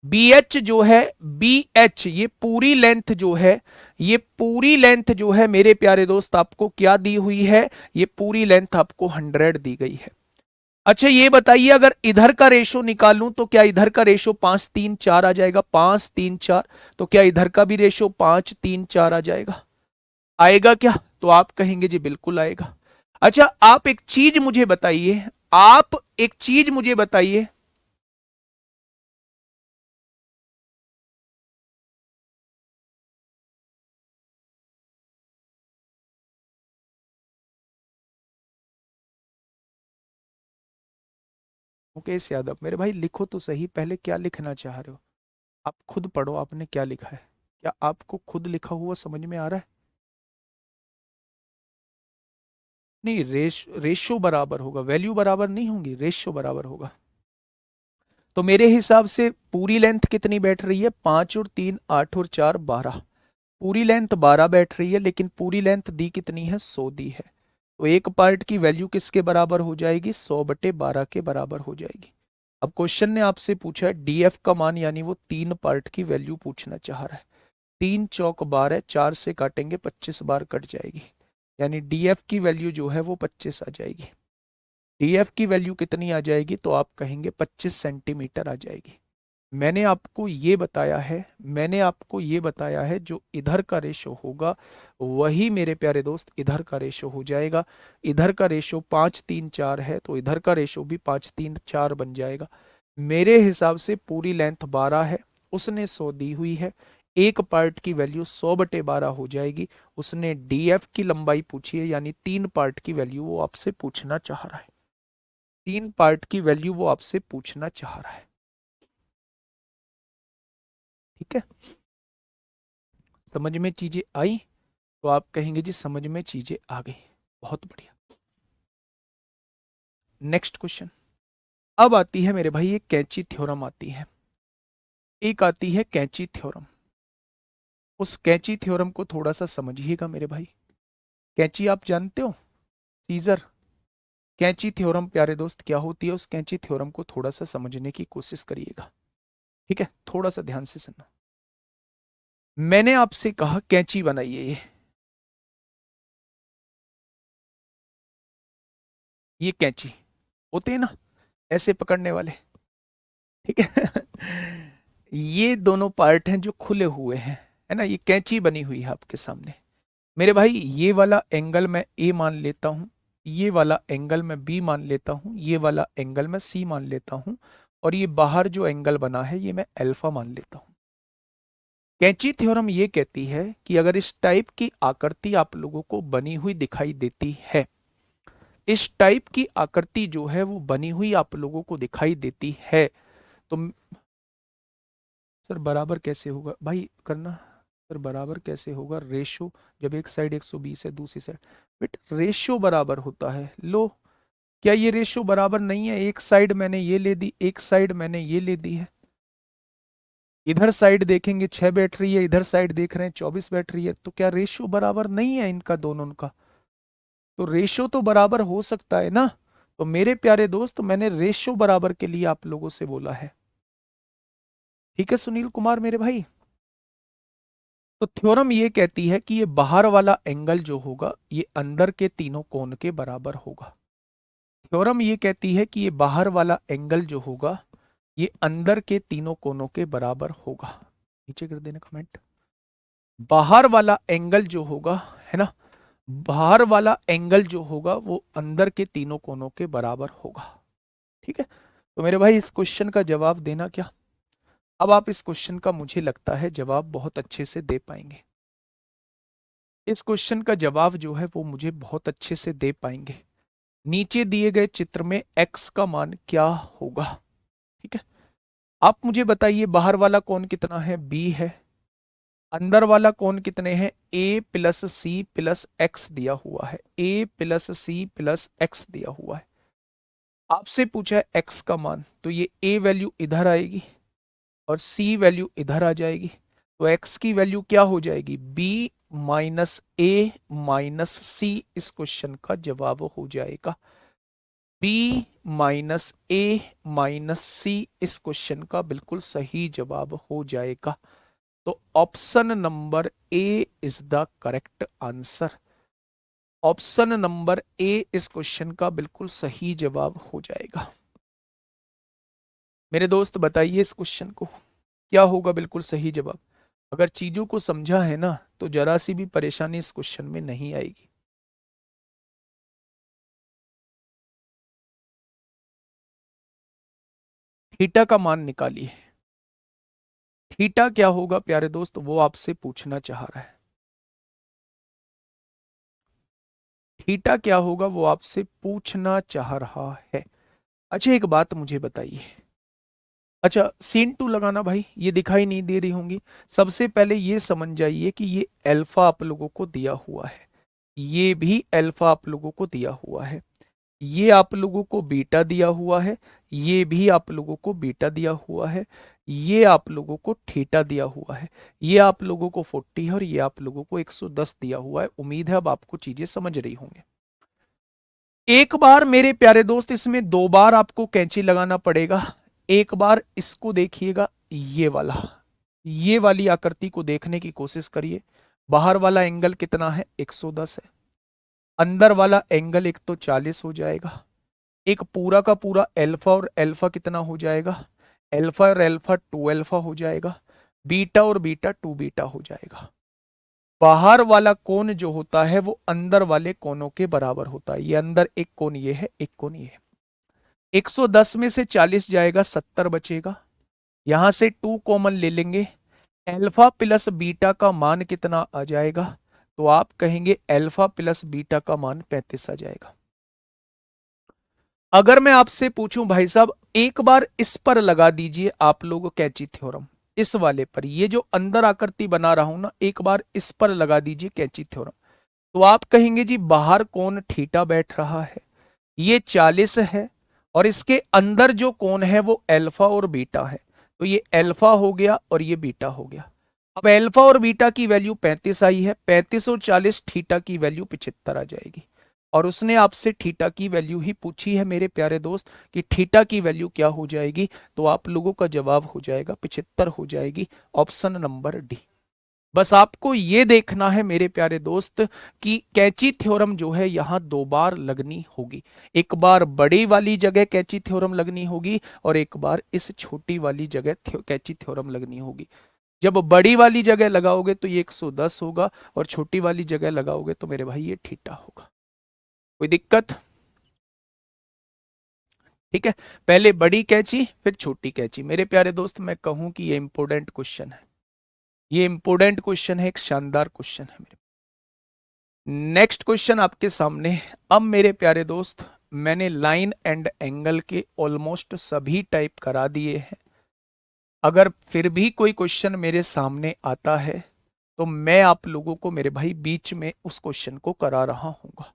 बी एच जो है, बी एच ये पूरी लेंथ जो है, ये पूरी लेंथ जो है मेरे प्यारे दोस्त आपको क्या दी हुई है, ये पूरी लेंथ आपको 100 दी गई है। अच्छा ये बताइए अगर इधर का रेशो निकालूं तो क्या इधर का रेशो 5 3 4 आ जाएगा, 5 3 4, तो क्या इधर का भी रेशो 5 3 4 आ जाएगा, आएगा क्या? तो आप कहेंगे जी बिल्कुल आएगा। अच्छा आप एक चीज मुझे बताइए, आप एक चीज मुझे बताइए, मुकेश यादव मेरे भाई लिखो तो सही, पहले क्या लिखना चाह रहे हो आप खुद पढ़ो, आपने क्या लिखा है, क्या आपको खुद लिखा हुआ समझ में आ रहा है? नहीं, रेशो बराबर होगा, वैल्यू बराबर नहीं होंगी, रेशो बराबर होगा। तो मेरे हिसाब से पूरी लेंथ कितनी बैठ रही है, 5 और 3 8 और 4 12, पूरी लेंथ 12 बैठ रही है, लेकिन पूरी लेंथ दी कितनी है, 100 दी है। तो एक पार्ट की वैल्यू किसके बराबर हो जाएगी, 100/12 के बराबर हो जाएगी। अब क्वेश्चन ने आपसे पूछा है डीएफ का मान, यानी वो 3 पार्ट की वैल्यू पूछना चाह रहा है। 3 चौक 12, 4 से काटेंगे 25 बार कट जाएगी, यानी डीएफ की वैल्यू जो है वो 25 आ जाएगी। डीएफ की वैल्यू कितनी आ जाएगी, तो आप कहेंगे 25 सेंटीमीटर आ जाएगी। मैंने आपको ये बताया है, मैंने आपको ये बताया है जो इधर का रेशो होगा वही मेरे प्यारे दोस्त इधर का रेशो हो जाएगा। इधर का रेशो 5 3 4 है, तो इधर का रेशो भी 5 3 4 बन जाएगा। मेरे हिसाब से पूरी लेंथ 12 है, उसने 100 दी हुई है, एक पार्ट की वैल्यू 100/12 हो जाएगी। उसने डीएफ की लंबाई पूछी है, यानी 3 पार्ट की वैल्यू वो आपसे पूछना चाह रहा है, 3 पार्ट की वैल्यू वो आपसे पूछना चाह रहा है। ठीक है, समझ में चीजें आई? तो आप कहेंगे जी समझ में चीजें आ गई, बहुत बढ़िया। नेक्स्ट क्वेश्चन, अब आती है मेरे भाई एक कैंची थ्योरम आती है, एक आती है कैंची थ्योरम। उस कैंची थ्योरम को थोड़ा सा समझिएगा मेरे भाई। कैंची आप जानते हो, सीजर। कैंची थ्योरम प्यारे दोस्त क्या होती है, उस कैंची थ्योरम को थोड़ा सा समझने की कोशिश करिएगा। ठीक है, थोड़ा सा ध्यान से सुनना। मैंने आपसे कहा कैंची बनाइए, ये कैंची होते हैं ना ऐसे पकड़ने वाले, ठीक है। ये दोनों पार्ट हैं जो खुले हुए हैं, है ना, ये कैंची बनी हुई है आपके सामने। मेरे भाई ये वाला एंगल मैं ए मान लेता हूं, ये वाला एंगल मैं बी मान लेता हूं, ये वाला एंगल मैं सी मान लेता हूं, और ये बाहर जो एंगल बना है ये मैं अल्फा मान लेता हूं। कैंची थ्योरम ये कहती है कि अगर इस टाइप की आकृति आप लोगों को बनी हुई दिखाई देती है, इस टाइप की आकृति जो है वो बनी हुई आप लोगों को दिखाई देती है, तो सर बराबर कैसे होगा भाई करना, सर बराबर कैसे होगा, रेशो जब एक साइड 120 है दूसरी साइड, बट रेशो बराबर होता है। लो, क्या ये रेशो बराबर नहीं है, एक साइड मैंने ये ले दी, एक साइड मैंने ये ले दी है। इधर साइड देखेंगे 6 बैटरी है, इधर साइड देख रहे हैं 24 बैटरी है, तो क्या रेशो बराबर नहीं है इनका दोनों का? तो रेशो तो बराबर हो सकता है ना। तो मेरे प्यारे दोस्त मैंने रेशो बराबर के लिए आप लोगों से बोला है। ठीक है सुनील कुमार मेरे भाई, तो थ्योरम ये कहती है कि ये बाहर वाला एंगल जो होगा ये अंदर के तीनों कोण के बराबर होगा। थ्योरम ये कहती है कि ये बाहर वाला एंगल जो होगा ये अंदर के तीनों कोणों के बराबर होगा। नीचे कर देना कमेंट। बाहर वाला एंगल जो होगा, है ना, बाहर वाला एंगल जो होगा वो अंदर के तीनों कोणों के बराबर होगा। ठीक है, तो मेरे भाई इस क्वेश्चन का जवाब देना क्या। अब आप इस क्वेश्चन का मुझे लगता है जवाब बहुत अच्छे से दे पाएंगे, इस क्वेश्चन का जवाब जो है वो मुझे बहुत अच्छे से दे पाएंगे। नीचे दिए गए चित्र में x का मान क्या होगा। ठीक है, आप मुझे बताइए बाहर वाला कोण कितना है, b है। अंदर वाला कोण कितने हैं, a plus C plus X दिया हुआ है, a plus C plus X दिया हुआ है। आपसे पूछा है x का मान, तो ये a वैल्यू इधर आएगी और c वैल्यू इधर आ जाएगी। तो x की वैल्यू क्या हो जाएगी, b माइनस a माइनस सी इस क्वेश्चन का जवाब हो जाएगा। b माइनस a माइनस सी इस क्वेश्चन का बिल्कुल सही जवाब हो जाएगा। तो option number A is the correct answer. Option number A इस क्वेश्चन का बिल्कुल सही जवाब हो जाएगा। मेरे दोस्त बताइए इस क्वेश्चन को क्या होगा बिल्कुल सही जवाब। अगर चीजों को समझा है ना तो जरा सी भी परेशानी इस क्वेश्चन में नहीं आएगी। थीटा का मान निकालिए। थीटा क्या होगा प्यारे दोस्त, वो आपसे पूछना चाह रहा है। थीटा क्या होगा वो आपसे पूछना चाह रहा है। अच्छा एक बात मुझे बताइए, अच्छा सीन टू लगाना भाई, ये दिखाई नहीं दे रही होंगी। सबसे पहले ये समझ जाइए कि ये अल्फा आप लोगों को दिया हुआ है, ये भी अल्फा आप लोगों को दिया हुआ है, ये आप लोगों को बीटा दिया हुआ है, ये भी आप लोगों को बीटा दिया हुआ है, ये आप लोगों को थीटा दिया हुआ है, ये आप लोगों को 40 है और ये आप लोगों को 110 दिया हुआ है। उम्मीद है अब आपको चीजें समझ रही होंगी। एक बार मेरे प्यारे दोस्त इसमें दो बार आपको कैंची लगाना पड़ेगा। एक बार इसको देखिएगा, ये वाली आकृति को देखने की कोशिश करिए। बाहर वाला एंगल कितना है, 110 है। अंदर वाला एंगल एक तो 40 हो जाएगा। एक पूरा का पूरा अल्फा और अल्फा कितना हो जाएगा, अल्फा और अल्फा 2 अल्फा हो जाएगा। बीटा और बीटा 2 बीटा हो जाएगा। बाहर वाला कोण जो होता है वो अंदर वाले कोणों के बराबर होता है। ये अंदर एक कोण ये है, एक कोण ये है। 110 में से 40 जाएगा, 70 बचेगा। यहां से 2 कॉमन ले लेंगे, अल्फा प्लस बीटा का मान कितना आ जाएगा, तो आप कहेंगे अल्फा प्लस बीटा का मान 35 आ जाएगा। अगर मैं आपसे पूछूं भाई साहब एक बार इस पर लगा दीजिए आप लोग कैची थ्योरम, इस वाले पर, ये जो अंदर आकृति बना रहा हूं ना, एक बार इस पर लगा दीजिए कैची थ्योरम, तो आप कहेंगे जी बाहर कोण थीटा बैठ रहा है, ये 40 है और इसके अंदर जो कोण है वो अल्फा और बीटा है। तो ये अल्फा हो गया और ये बीटा हो गया। अब अल्फा और बीटा की वैल्यू 35 आई है, 35 और 40 थीटा की वैल्यू 75 आ जाएगी। और उसने आपसे थीटा की वैल्यू ही पूछी है मेरे प्यारे दोस्त कि थीटा की वैल्यू क्या हो जाएगी, तो आप लोगों का जवाब हो जाएगा 75 हो जाएगी, ऑप्शन नंबर डी। बस आपको ये देखना है मेरे प्यारे दोस्त कि कैची थ्योरम जो है यहां दो बार लगनी होगी। एक बार बड़ी वाली जगह कैची थ्योरम लगनी होगी और एक बार इस छोटी वाली जगह कैची थ्योरम लगनी होगी। जब बड़ी वाली जगह लगाओगे तो ये 110 होगा और छोटी वाली जगह लगाओगे तो मेरे भाई ये थीटा होगा। कोई दिक्कत? ठीक है, पहले बड़ी कैची फिर छोटी कैची। मेरे प्यारे दोस्त मैं कहूं कि ये इंपॉर्टेंट क्वेश्चन है, ये इंपॉर्टेंट क्वेश्चन है, एक शानदार क्वेश्चन है मेरे। नेक्स्ट क्वेश्चन आपके सामने। अब मेरे प्यारे दोस्त मैंने लाइन एंड एंगल के ऑलमोस्ट सभी टाइप करा दिए हैं। अगर फिर भी कोई क्वेश्चन मेरे सामने आता है तो मैं आप लोगों को मेरे भाई बीच में उस क्वेश्चन को करा रहा हूँगा।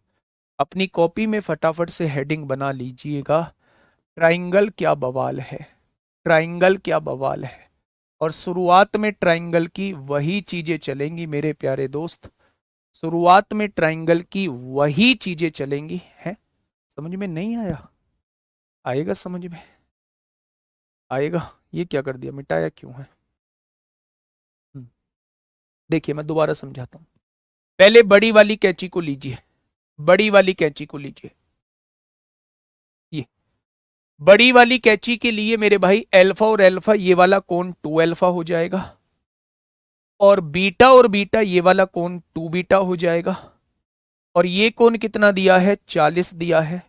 अपनी कॉपी में फटाफट से हेडिंग बना लीजिएगा, ट्राइंगल क्या बवाल है, ट्राइंगल क्या बवाल है। और शुरुआत में ट्राइंगल की वही चीजें चलेंगी मेरे प्यारे दोस्त, शुरुआत में ट्राइंगल की वही चीजें चलेंगी। हैं, समझ में नहीं आया? आएगा समझ में, आएगा। ये क्या कर दिया, मिटाया क्यों है? हम्म, देखिए मैं दोबारा समझाता हूं। पहले बड़ी वाली कैंची को लीजिए, बड़ी वाली कैंची को लीजिए। ये बड़ी वाली कैंची के लिए मेरे भाई अल्फा और अल्फा ये वाला कोण 2 अल्फा हो जाएगा और बीटा ये वाला कोण 2 बीटा हो जाएगा। और ये कोण कितना दिया है, 40 दिया है।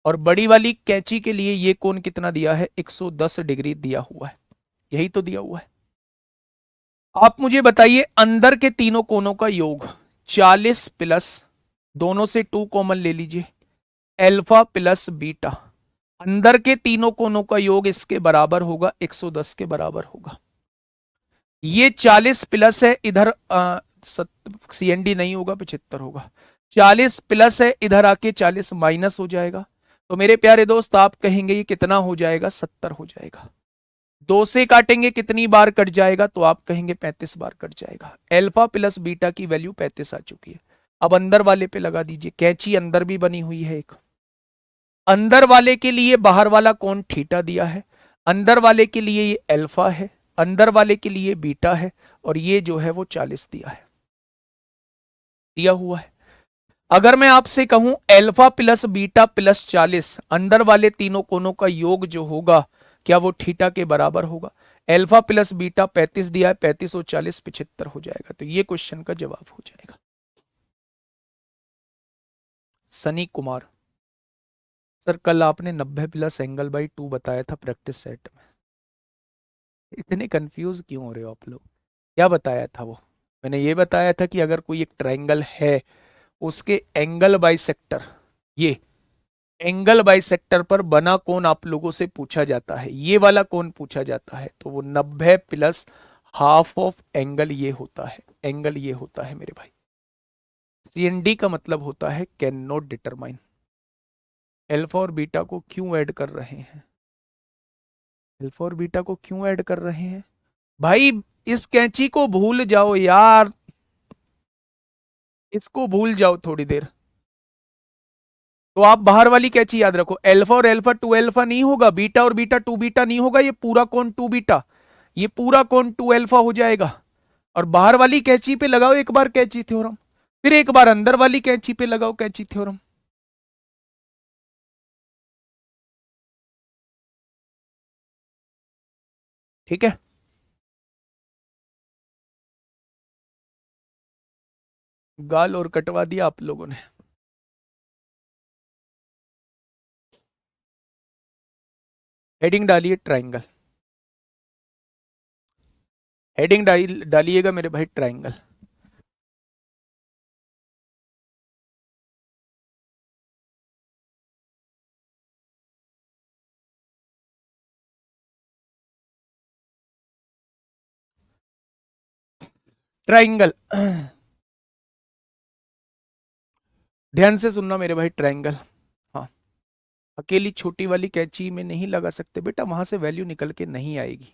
और बड़ी वाली कैंची के लिए ये कोण कितना दिया है, 110 डिग्री दिया हुआ है। यही तो दिया हुआ है। आप मुझे बताइए अंदर के तीनों कोणों का योग 40 प्लस, दोनों से 2 कॉमन ले लीजिए, अल्फा प्लस बीटा, अंदर के तीनों कोनों का योग इसके बराबर होगा, 110 के बराबर होगा। ये 40 प्लस है, इधर सीएनडी नहीं होगा, 75 होगा। 40 प्लस है, इधर आके 40 माइनस हो जाएगा। तो मेरे प्यारे दोस्त आप कहेंगे ये कितना हो जाएगा, 70 हो जाएगा। 2 से काटेंगे कितनी बार कट जाएगा, तो आप कहेंगे 35 बार कट जाएगा। अल्फा प्लस बीटा की वैल्यू 35 आ चुकी है। अब अंदर वाले पे लगा दीजिए, कैंची अंदर भी बनी हुई है एक। अंदर वाले के लिए बाहर वाला कोण थीटा दिया है, अंदर वाले के लिए ये अल्फा है, अंदर वाले के लिए बीटा है, और ये जो है वो 40 दिया है, दिया हुआ है। अगर मैं आपसे कहूं अल्फा प्लस बीटा प्लस 40, अंदर वाले तीनों कोनों का योग जो होगा क्या वो थीटा के बराबर होगा? अल्फा प्लस बीटा 35 दिया है, 35 और 40 75 हो जाएगा। तो ये क्वेश्चन का जवाब हो जाएगा। सनी कुमार सर, कल आपने 90 प्लस एंगल बाई 2 बताया था प्रैक्टिस सेट में, इतने कंफ्यूज क्यों हो रहे हो आप लोग? क्या बताया था वो? मैंने ये बताया था कि अगर कोई एक ट्रायंगल है, उसके एंगल बाइसेक्टर, ये एंगल बाइसेक्टर पर बना कोण आप लोगों से पूछा जाता है, ये वाला कोण पूछा जाता है, तो वो 90 प्लस हाफ ऑफ एंगल ये होता है, एंगल ये होता है मेरे भाई। सीएनडी का मतलब होता है कैन नॉट डिटरमाइन। अल्फा और बीटा को क्यों ऐड कर रहे हैं? अल्फा और बीटा को क्यों ऐड कर रहे हैं भाई? इस कैंची को भूल जाओ यार, इसको भूल जाओ थोड़ी देर। तो आप बाहर वाली कैची याद रखो, अल्फा और अल्फा 2 अल्फा नहीं होगा, बीटा और बीटा 2 बीटा नहीं होगा, ये पूरा कोण 2 बीटा, ये पूरा कोण 2 अल्फा हो जाएगा। और बाहर वाली कैची पे लगाओ एक बार कैची थ्योरम, फिर एक बार अंदर वाली कैची पे लगाओ कैची थ्योरम। ठीक है, गाल और कटवा दिया आप लोगों ने। हेडिंग डालिए ट्राइंगल, हेडिंग डालिएगा मेरे भाई ट्राइंगल। ट्राइंगल ध्यान से सुनना मेरे भाई, ट्राइंगल। हाँ, अकेली छोटी वाली कैंची में नहीं लगा सकते बेटा, वहां से वैल्यू निकल के नहीं आएगी,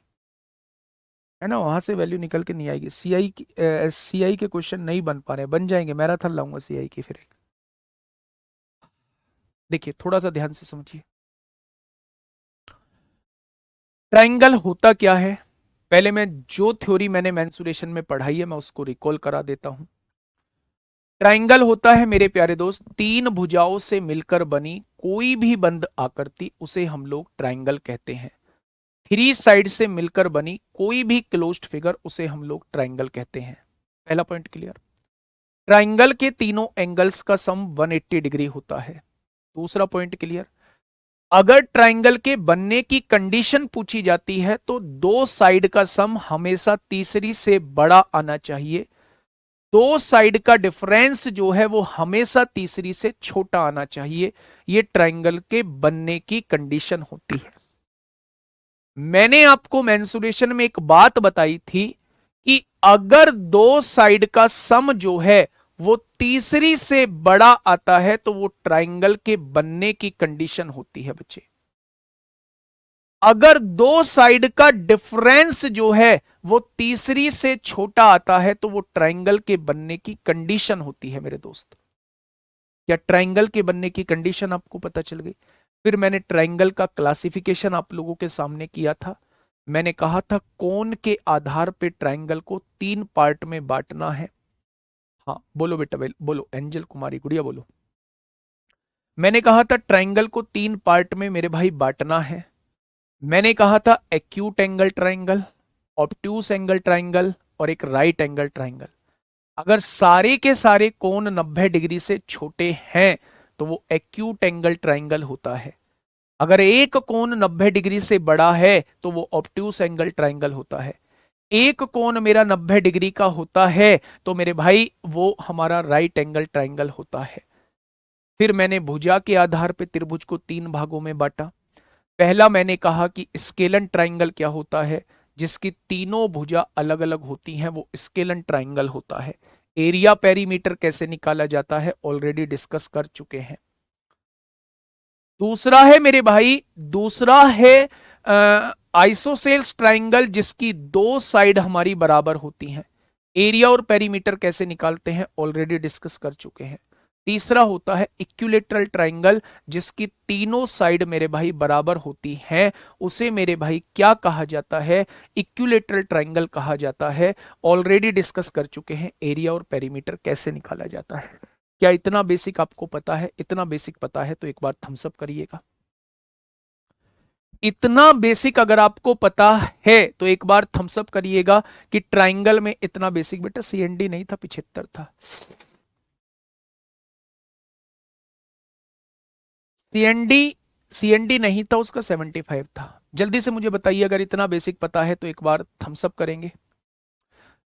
है ना, वहां से वैल्यू निकल के नहीं आएगी। सीआई के क्वेश्चन नहीं बन पा रहे, बन जाएंगे, मैराथन लाऊंगा सीआई की फिर एक। देखिए थोड़ा सा ध्यान से समझिए, ट्राइंगल होता क्या है। पहले मैं जो थ्योरी मैंने मेंसुरेशन में पढ़ाई है मैं उसको रिकॉल करा देता हूं। ट्राइंगल होता है मेरे प्यारे दोस्त, तीन भुजाओं से मिलकर बनी कोई भी बंद आकृति, उसे हम लोग ट्राइंगल कहते हैं। थ्री साइड से मिलकर बनी कोई भी क्लोज्ड फिगर, उसे हम लोग ट्राइंगल कहते हैं। पहला पॉइंट क्लियर। ट्राइंगल के तीनों एंगल्स का सम 180 डिग्री होता है। दूसरा पॉइंट क्लियर। अगर ट्राइंगल के बनने की कंडीशन पूछी जाती है तो दो साइड का सम हमेशा तीसरी से बड़ा आना चाहिए, दो साइड का डिफरेंस जो है वो हमेशा तीसरी से छोटा आना चाहिए। ये ट्राइंगल के बनने की कंडीशन होती है। मैंने आपको मेंसुरेशन में एक बात बताई थी कि अगर दो साइड का सम जो है वो तीसरी से बड़ा आता है तो वो ट्राइंगल के बनने की कंडीशन होती है बच्चे। अगर दो साइड का डिफरेंस जो है वो तीसरी से छोटा आता है तो वो ट्राइंगल के बनने की कंडीशन होती है मेरे दोस्त। क्या ट्राइंगल के बनने की कंडीशन आपको पता चल गई? फिर मैंने ट्राइंगल का क्लासिफिकेशन आप लोगों के सामने किया था। मैंने कहा था कोण के आधार पे ट्राइंगल को तीन पार्ट में बांटना है। हाँ बोलो बेटा, बोलो एंजल कुमारी गुड़िया बोलो। मैंने कहा था ट्राइंगल को तीन पार्ट में मेरे भाई बांटना है। मैंने कहा था acute angle triangle, obtuse angle triangle और एक राइट एंगल ट्राइंगल। अगर सारे के सारे कोण 90 डिग्री से छोटे हैं तो वो एक्यूट एंगल ट्राइंगल होता है। अगर एक कोण 90 डिग्री से बड़ा है तो वो ऑब्ट्यूस एंगल ट्राइंगल होता है। एक कोण मेरा 90 डिग्री का होता है तो मेरे भाई वो हमारा राइट एंगल ट्राइंगल होता है। फिर मैंने भुजा के आधार पे त्रिभुज को 3 भागों में बांटा। पहला मैंने कहा कि स्केलन ट्राइंगल क्या होता है, जिसकी तीनों भुजा अलग अलग होती हैं, वो स्केलन ट्राइंगल होता है। एरिया पेरीमीटर कैसे निकाला जाता है ऑलरेडी डिस्कस कर चुके हैं। दूसरा है मेरे भाई, दूसरा है आइसोसेल्स ट्राइंगल, जिसकी 2 साइड हमारी बराबर होती हैं। एरिया और पेरीमीटर कैसे निकालते हैं ऑलरेडी डिस्कस कर चुके हैं। तीसरा होता है इक्विलेटरल ट्राइंगल, जिसकी तीनों साइड मेरे भाई बराबर होती हैं, उसे मेरे भाई क्या कहा जाता है, इक्विलेटरल ट्राइंगल कहा जाता है। ऑलरेडी डिस्कस कर चुके हैं एरिया और पेरीमीटर कैसे निकाला जाता है। क्या इतना बेसिक आपको पता है? इतना बेसिक पता है तो एक बार थम्स अप करिएगा। इतना बेसिक अगर आपको पता है तो एक बार थम्स अप करिएगा कि ट्राइंगल में इतना बेसिक। बेटा सीएनडी नहीं था, 75 था। सीएनडी सीएनडी नहीं था, उसका 75 था। जल्दी से मुझे बताइए, अगर इतना बेसिक पता है तो एक बार थम्स अप करेंगे।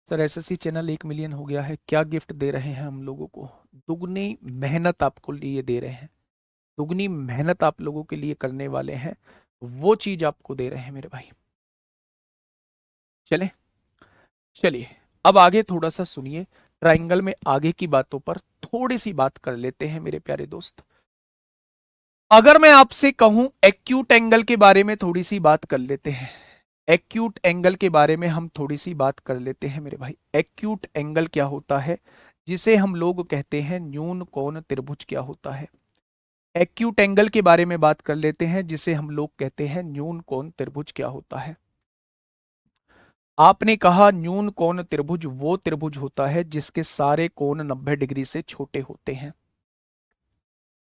सर एसएससी चैनल 1 मिलियन हो गया है, क्या गिफ्ट दे रहे हैं हम लोगों को? दुगनी मेहनत आपको लिए दे रहे हैं, दुगनी मेहनत आप लोगों के लिए करने वाले हैं, वो चीज आपको दे रहे हैं मेरे भाई। चले चलिए अब आगे थोड़ा सा सुनिए। ट्राइंगल में आगे की बातों पर थोड़ी सी बात कर लेते हैं मेरे प्यारे दोस्त। अगर मैं आपसे कहूं एक्यूट एंगल के बारे में थोड़ी सी बात कर लेते हैं। एक्यूट एंगल के बारे में हम थोड़ी सी बात कर लेते हैं मेरे भाई। एक्यूट एंगल क्या होता है, जिसे हम लोग कहते हैं न्यून कोण त्रिभुज क्या होता है। एक्यूट एंगल के बारे में बात कर लेते हैं, जिसे हम लोग कहते हैं न्यून कोण त्रिभुज क्या होता है। आपने कहा न्यून कोण त्रिभुज वो त्रिभुज होता है जिसके सारे कोण 90 डिग्री से छोटे होते हैं।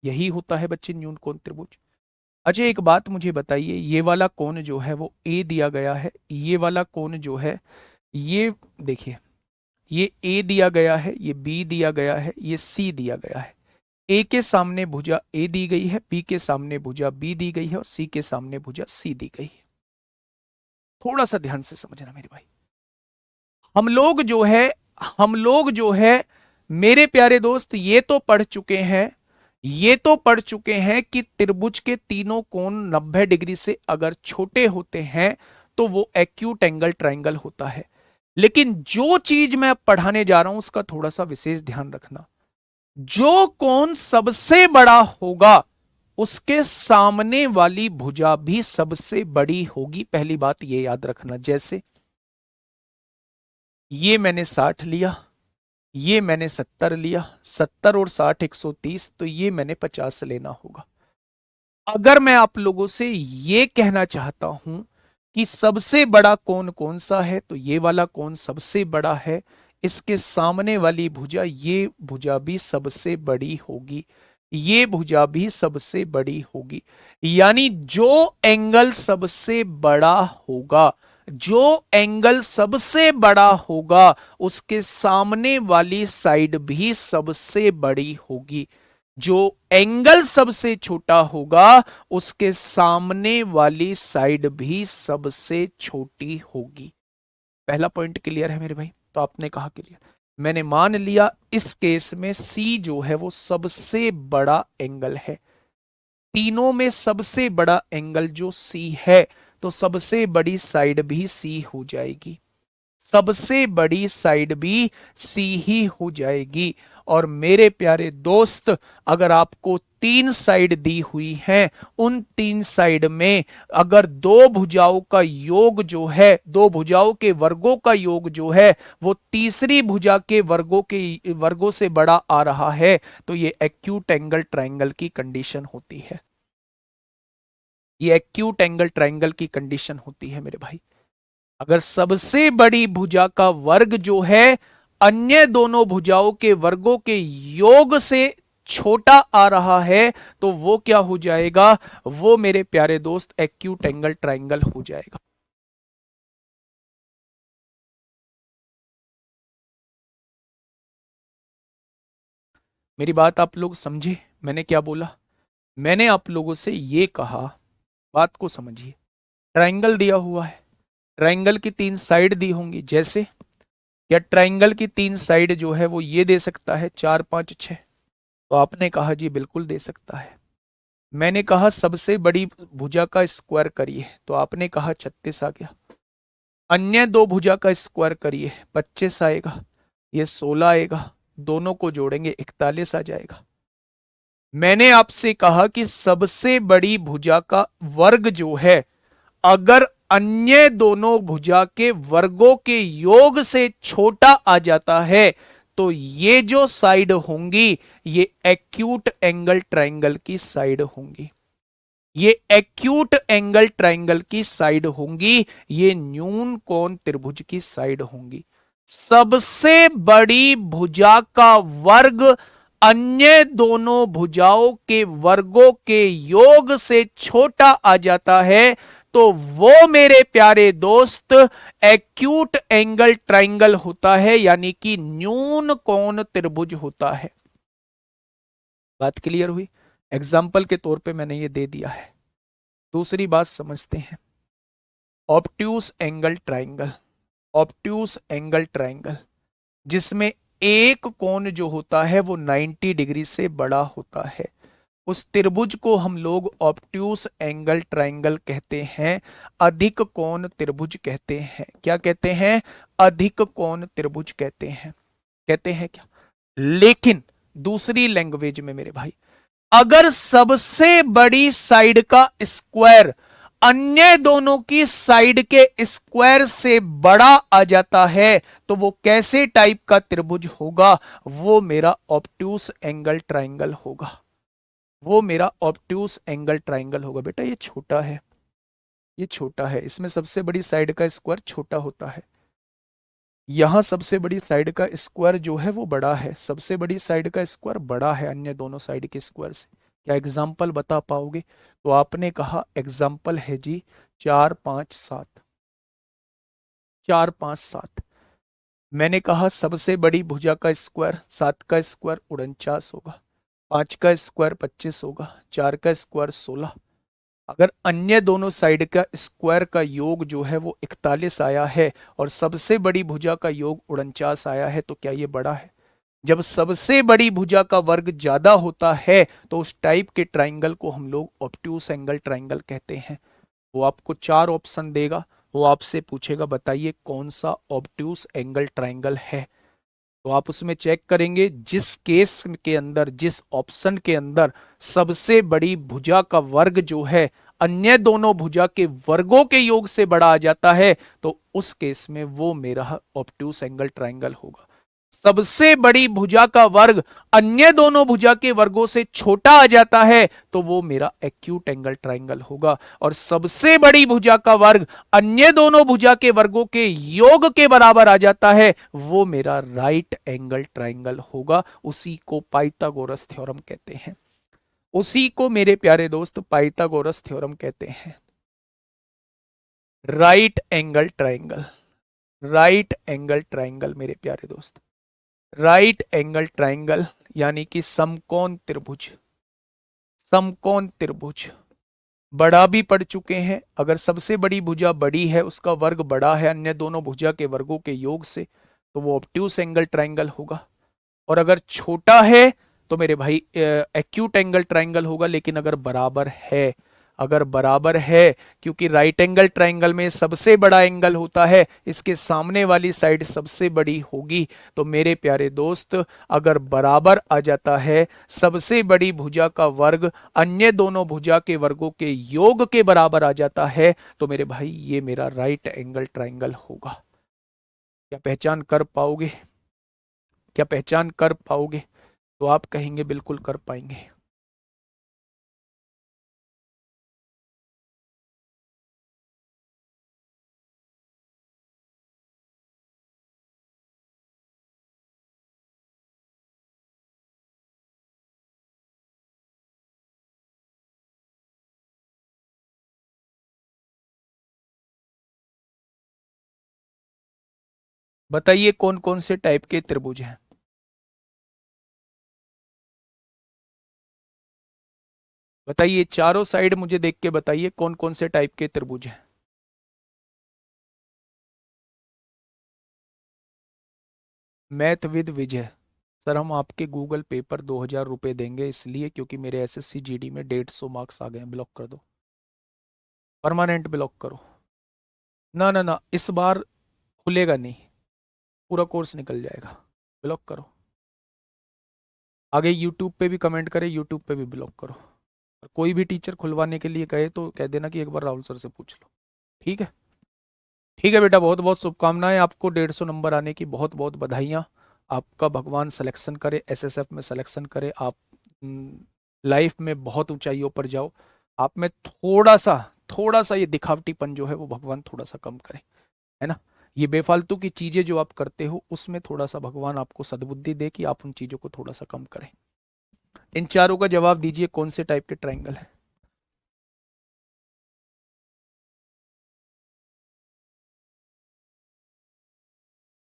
यही होता है बच्चे न्यून कोण त्रिभुज। अच्छा एक बात मुझे बताइए, ये वाला कोण जो है वो ए दिया गया है, ये वाला कोण जो है ये देखिए, ये ए दिया गया है, ये बी दिया गया है, ये सी दिया गया है। ए के सामने भुजा ए दी गई है, बी के सामने भुजा बी दी गई है और सी के सामने भुजा सी दी गई है। थोड़ा सा ध्यान से समझना मेरे भाई। हम लोग जो है हम लोग जो है मेरे प्यारे दोस्त, ये तो पढ़ चुके हैं, ये तो पढ़ चुके हैं कि त्रिभुज के तीनों कोण 90 डिग्री से अगर छोटे होते हैं तो वो एक्यूट एंगल ट्राइंगल होता है। लेकिन जो चीज मैं पढ़ाने जा रहा हूं उसका थोड़ा सा विशेष ध्यान रखना। जो कोण सबसे बड़ा होगा उसके सामने वाली भुजा भी सबसे बड़ी होगी, पहली बात ये याद रखना। जैसे ये मैंने 60 लिया, ये मैंने 70 लिया, 70 और 60 130, तो ये मैंने 50 लेना होगा। अगर मैं आप लोगों से ये कहना चाहता हूं कि सबसे बड़ा कोण कौन सा है, तो ये वाला कोण सबसे बड़ा है, इसके सामने वाली भुजा, ये भुजा भी सबसे बड़ी होगी, ये भुजा भी सबसे बड़ी होगी। यानी जो एंगल सबसे बड़ा होगा, जो एंगल सबसे बड़ा होगा उसके सामने वाली साइड भी सबसे बड़ी होगी। जो एंगल सबसे छोटा होगा उसके सामने वाली साइड भी सबसे छोटी होगी। पहला पॉइंट क्लियर है मेरे भाई? तो आपने कहा क्लियर। मैंने मान लिया इस केस में सी जो है वो सबसे बड़ा एंगल है। तीनों में सबसे बड़ा एंगल जो सी है, तो सबसे बड़ी साइड भी सी हो जाएगी, सबसे बड़ी साइड भी सी ही हो जाएगी। और मेरे प्यारे दोस्त, अगर आपको 3 साइड दी हुई हैं, उन 3 साइड में अगर दो भुजाओं का योग जो है, दो भुजाओं के वर्गों का योग जो है वो तीसरी भुजा के वर्गों से बड़ा आ रहा है, तो ये एक्यूट एंगल ट्राइंगल की कंडीशन होती है। ये एक्यूट एंगल ट्राइंगल की कंडीशन होती है मेरे भाई। अगर सबसे बड़ी भुजा का वर्ग जो है अन्य दोनों भुजाओं के वर्गों के योग से छोटा आ रहा है, तो वो क्या हो जाएगा? वो मेरे प्यारे दोस्त एक्यूट एंगल ट्राइंगल हो जाएगा। मेरी बात आप लोग समझे? मैंने क्या बोला? मैंने आप लोगों से ये कहा, बात को समझिए। ट्राइंगल दिया हुआ है, ट्राइंगल की 3 साइड दी होंगी। जैसे या ट्राइंगल की 3 साइड जो है वो ये दे सकता है 4 5 6, तो आपने कहा जी बिल्कुल दे सकता है। मैंने कहा सबसे बड़ी भुजा का स्क्वायर करिए, तो आपने कहा 36 आ गया। अन्य दो भुजा का स्क्वायर करिए, 25 आएगा, ये 16 आएगा, दोनों को जोड़ेंगे 41 आ जाएगा। मैंने आपसे कहा कि सबसे बड़ी भुजा का वर्ग जो है, अगर अन्य दोनों भुजा के वर्गों के योग से छोटा आ जाता है तो ये जो साइड होंगी ये एक्यूट एंगल ट्रायंगल की साइड होंगी। ये एक्यूट एंगल ट्रायंगल की साइड होंगी, ये न्यून कोण त्रिभुज की साइड होंगी। सबसे बड़ी भुजा का वर्ग अन्य दोनों भुजाओं के वर्गों के योग से छोटा आ जाता है तो वो मेरे प्यारे दोस्त एक्यूट एंगल ट्रायंगल होता है, यानी कि न्यून कोण त्रिभुज होता है। बात क्लियर हुई? एग्जाम्पल के तौर पे मैंने ये दे दिया है। दूसरी बात समझते हैं, obtuse angle triangle. Obtuse angle triangle जिसमें एक कोण जो होता है वो 90 डिग्री से बड़ा होता है, उस त्रिभुज को हम लोग ऑब्ट्यूस एंगल ट्रायंगल कहते हैं, अधिक कोण त्रिभुज कहते हैं। क्या कहते हैं? अधिक कोण त्रिभुज कहते हैं। कहते हैं क्या? लेकिन दूसरी लैंग्वेज में मेरे भाई, अगर सबसे बड़ी साइड का स्क्वायर अन्य दोनों की साइड के स्क्वायर से बड़ा आ जाता है तो वो कैसे टाइप का त्रिभुज होगा? वो मेरा ऑब्ट्यूस एंगल ट्रायंगल होगा। वो मेरा ऑब्ट्यूस एंगल ट्रायंगल होगा। बेटा ये छोटा है, ये छोटा है, इसमें सबसे बड़ी साइड का स्क्वायर छोटा होता है, यहां सबसे बड़ी साइड का स्क्वायर जो है वो बड़ा है। सबसे बड़ी साइड का स्क्वायर बड़ा है अन्य दोनों साइड के स्क्वायर से। क्या एग्जाम्पल बता पाओगे? तो आपने कहा एग्जाम्पल है जी 4 5 7। 4 5 7 मैंने कहा सबसे बड़ी भुजा का स्क्वायर 7 का स्क्वायर 49 होगा, 5 का स्क्वायर 25 होगा, 4 का स्क्वायर 16। अगर अन्य दोनों साइड का स्क्वायर का योग जो है वो 41 आया है और सबसे बड़ी भुजा का योग 49 आया है तो क्या ये बड़ा है? जब सबसे बड़ी भुजा का वर्ग ज्यादा होता है तो उस टाइप के ट्राइंगल को हम लोग ऑब्ट्यूस एंगल ट्राइंगल कहते हैं। वो आपको 4 ऑप्शन देगा, वो आपसे पूछेगा बताइए कौन सा ऑब्ट्यूस एंगल ट्राइंगल है, तो आप उसमें चेक करेंगे जिस केस के अंदर, जिस ऑप्शन के अंदर सबसे बड़ी भुजा का वर्ग जो है अन्य दोनों भुजा के वर्गों के योग से बड़ा आ जाता है तो उस केस में वो मेरा ऑब्ट्यूस एंगल ट्रायंगल होगा। सबसे बड़ी भुजा का वर्ग अन्य दोनों भुजा के वर्गों से छोटा आ जाता है तो वो मेरा एक्यूट एंगल ट्रायंगल होगा। और सबसे बड़ी भुजा का वर्ग अन्य दोनों भुजा के वर्गों के योग के बराबर आ जाता है वो मेरा राइट एंगल ट्रायंगल होगा। उसी को पाइथागोरस थ्योरम कहते हैं। उसी को मेरे प्यारे दोस्त पाइथागोरस थ्योरम कहते हैं। Right angle triangle, right angle triangle मेरे प्यारे दोस्त, राइट एंगल ट्रायंगल यानी कि समकोण त्रिभुज। समकोण त्रिभुज बड़ा भी पढ़ चुके हैं। अगर सबसे बड़ी भुजा बड़ी है, उसका वर्ग बड़ा है अन्य दोनों भुजा के वर्गों के योग से, तो वो ऑब्ट्यूस एंगल ट्रायंगल होगा। और अगर छोटा है तो मेरे भाई एक्यूट एंगल ट्रायंगल होगा। लेकिन अगर बराबर है, अगर बराबर है, क्योंकि राइट एंगल ट्रायंगल में सबसे बड़ा एंगल होता है, इसके सामने वाली साइड सबसे बड़ी होगी, तो मेरे प्यारे दोस्त अगर बराबर आ जाता है, सबसे बड़ी भुजा का वर्ग अन्य दोनों भुजा के वर्गों के योग के बराबर आ जाता है तो मेरे भाई ये मेरा राइट एंगल ट्रायंगल होगा। क्या पहचान कर पाओगे? क्या पहचान कर पाओगे? तो आप कहेंगे बिल्कुल कर पाएंगे। बताइए कौन कौन से टाइप के त्रिभुज हैं? बताइए चारों साइड मुझे देख के बताइए कौन कौन से टाइप के त्रिभुज हैं? Math with Vijay. सर हम आपके गूगल पे पर 2,000 रुपये देंगे, इसलिए क्योंकि मेरे एसएससी जीडी में 150 मार्क्स आ गए हैं। ब्लॉक कर दो, परमानेंट ब्लॉक करो। ना ना ना, इस बार खुलेगा नहीं, पूरा कोर्स निकल जाएगा। ब्लॉक करो। आगे यूट्यूब पे भी कमेंट करे, यूट्यूब पे भी ब्लॉक करो। और कोई भी टीचर खुलवाने के लिए कहे तो कह देना कि एक बार राहुल सर से पूछ लो। ठीक है? ठीक है बेटा, बहुत बहुत शुभकामनाएं आपको 150 नंबर आने की, बहुत बहुत बधाइयाँ। आपका भगवान सिलेक्शन करे, एसएसएफ में सिलेक्शन करे, आप लाइफ में बहुत ऊंचाइयों पर जाओ। आप में थोड़ा सा ये दिखावटीपन जो है वो भगवान थोड़ा सा कम करे, है ना। ये बेफालतू की चीजें जो आप करते हो उसमें थोड़ा सा भगवान आपको सद्बुद्धि दे कि आप उन चीजों को थोड़ा सा कम करें। इन चारों का जवाब दीजिए, कौन से टाइप के ट्रायंगल है?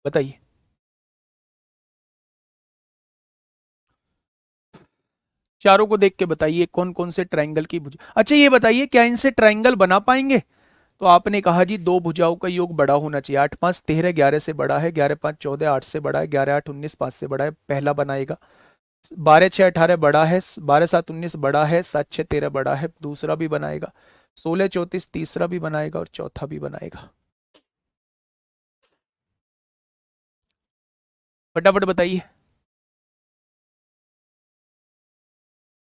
बताइए। चारों को देख के बताइए कौन कौन से ट्रायंगल की भुजा। अच्छा ये बताइए, क्या इनसे ट्रायंगल बना पाएंगे? तो आपने कहा जी दो भुजाओं का योग बड़ा होना चाहिए। 8 5 13, 11 से बड़ा है, 11 5 14, 8 से बड़ा है, 11 8 19, 5 से बड़ा है, पहला बनाएगा। 12 6 18 बड़ा है, 12 7 19 बड़ा है, 7 6 13 बड़ा है, दूसरा भी बनाएगा। 16 34 तीसरा भी बनाएगा और चौथा भी बनाएगा। फटाफट बताइए।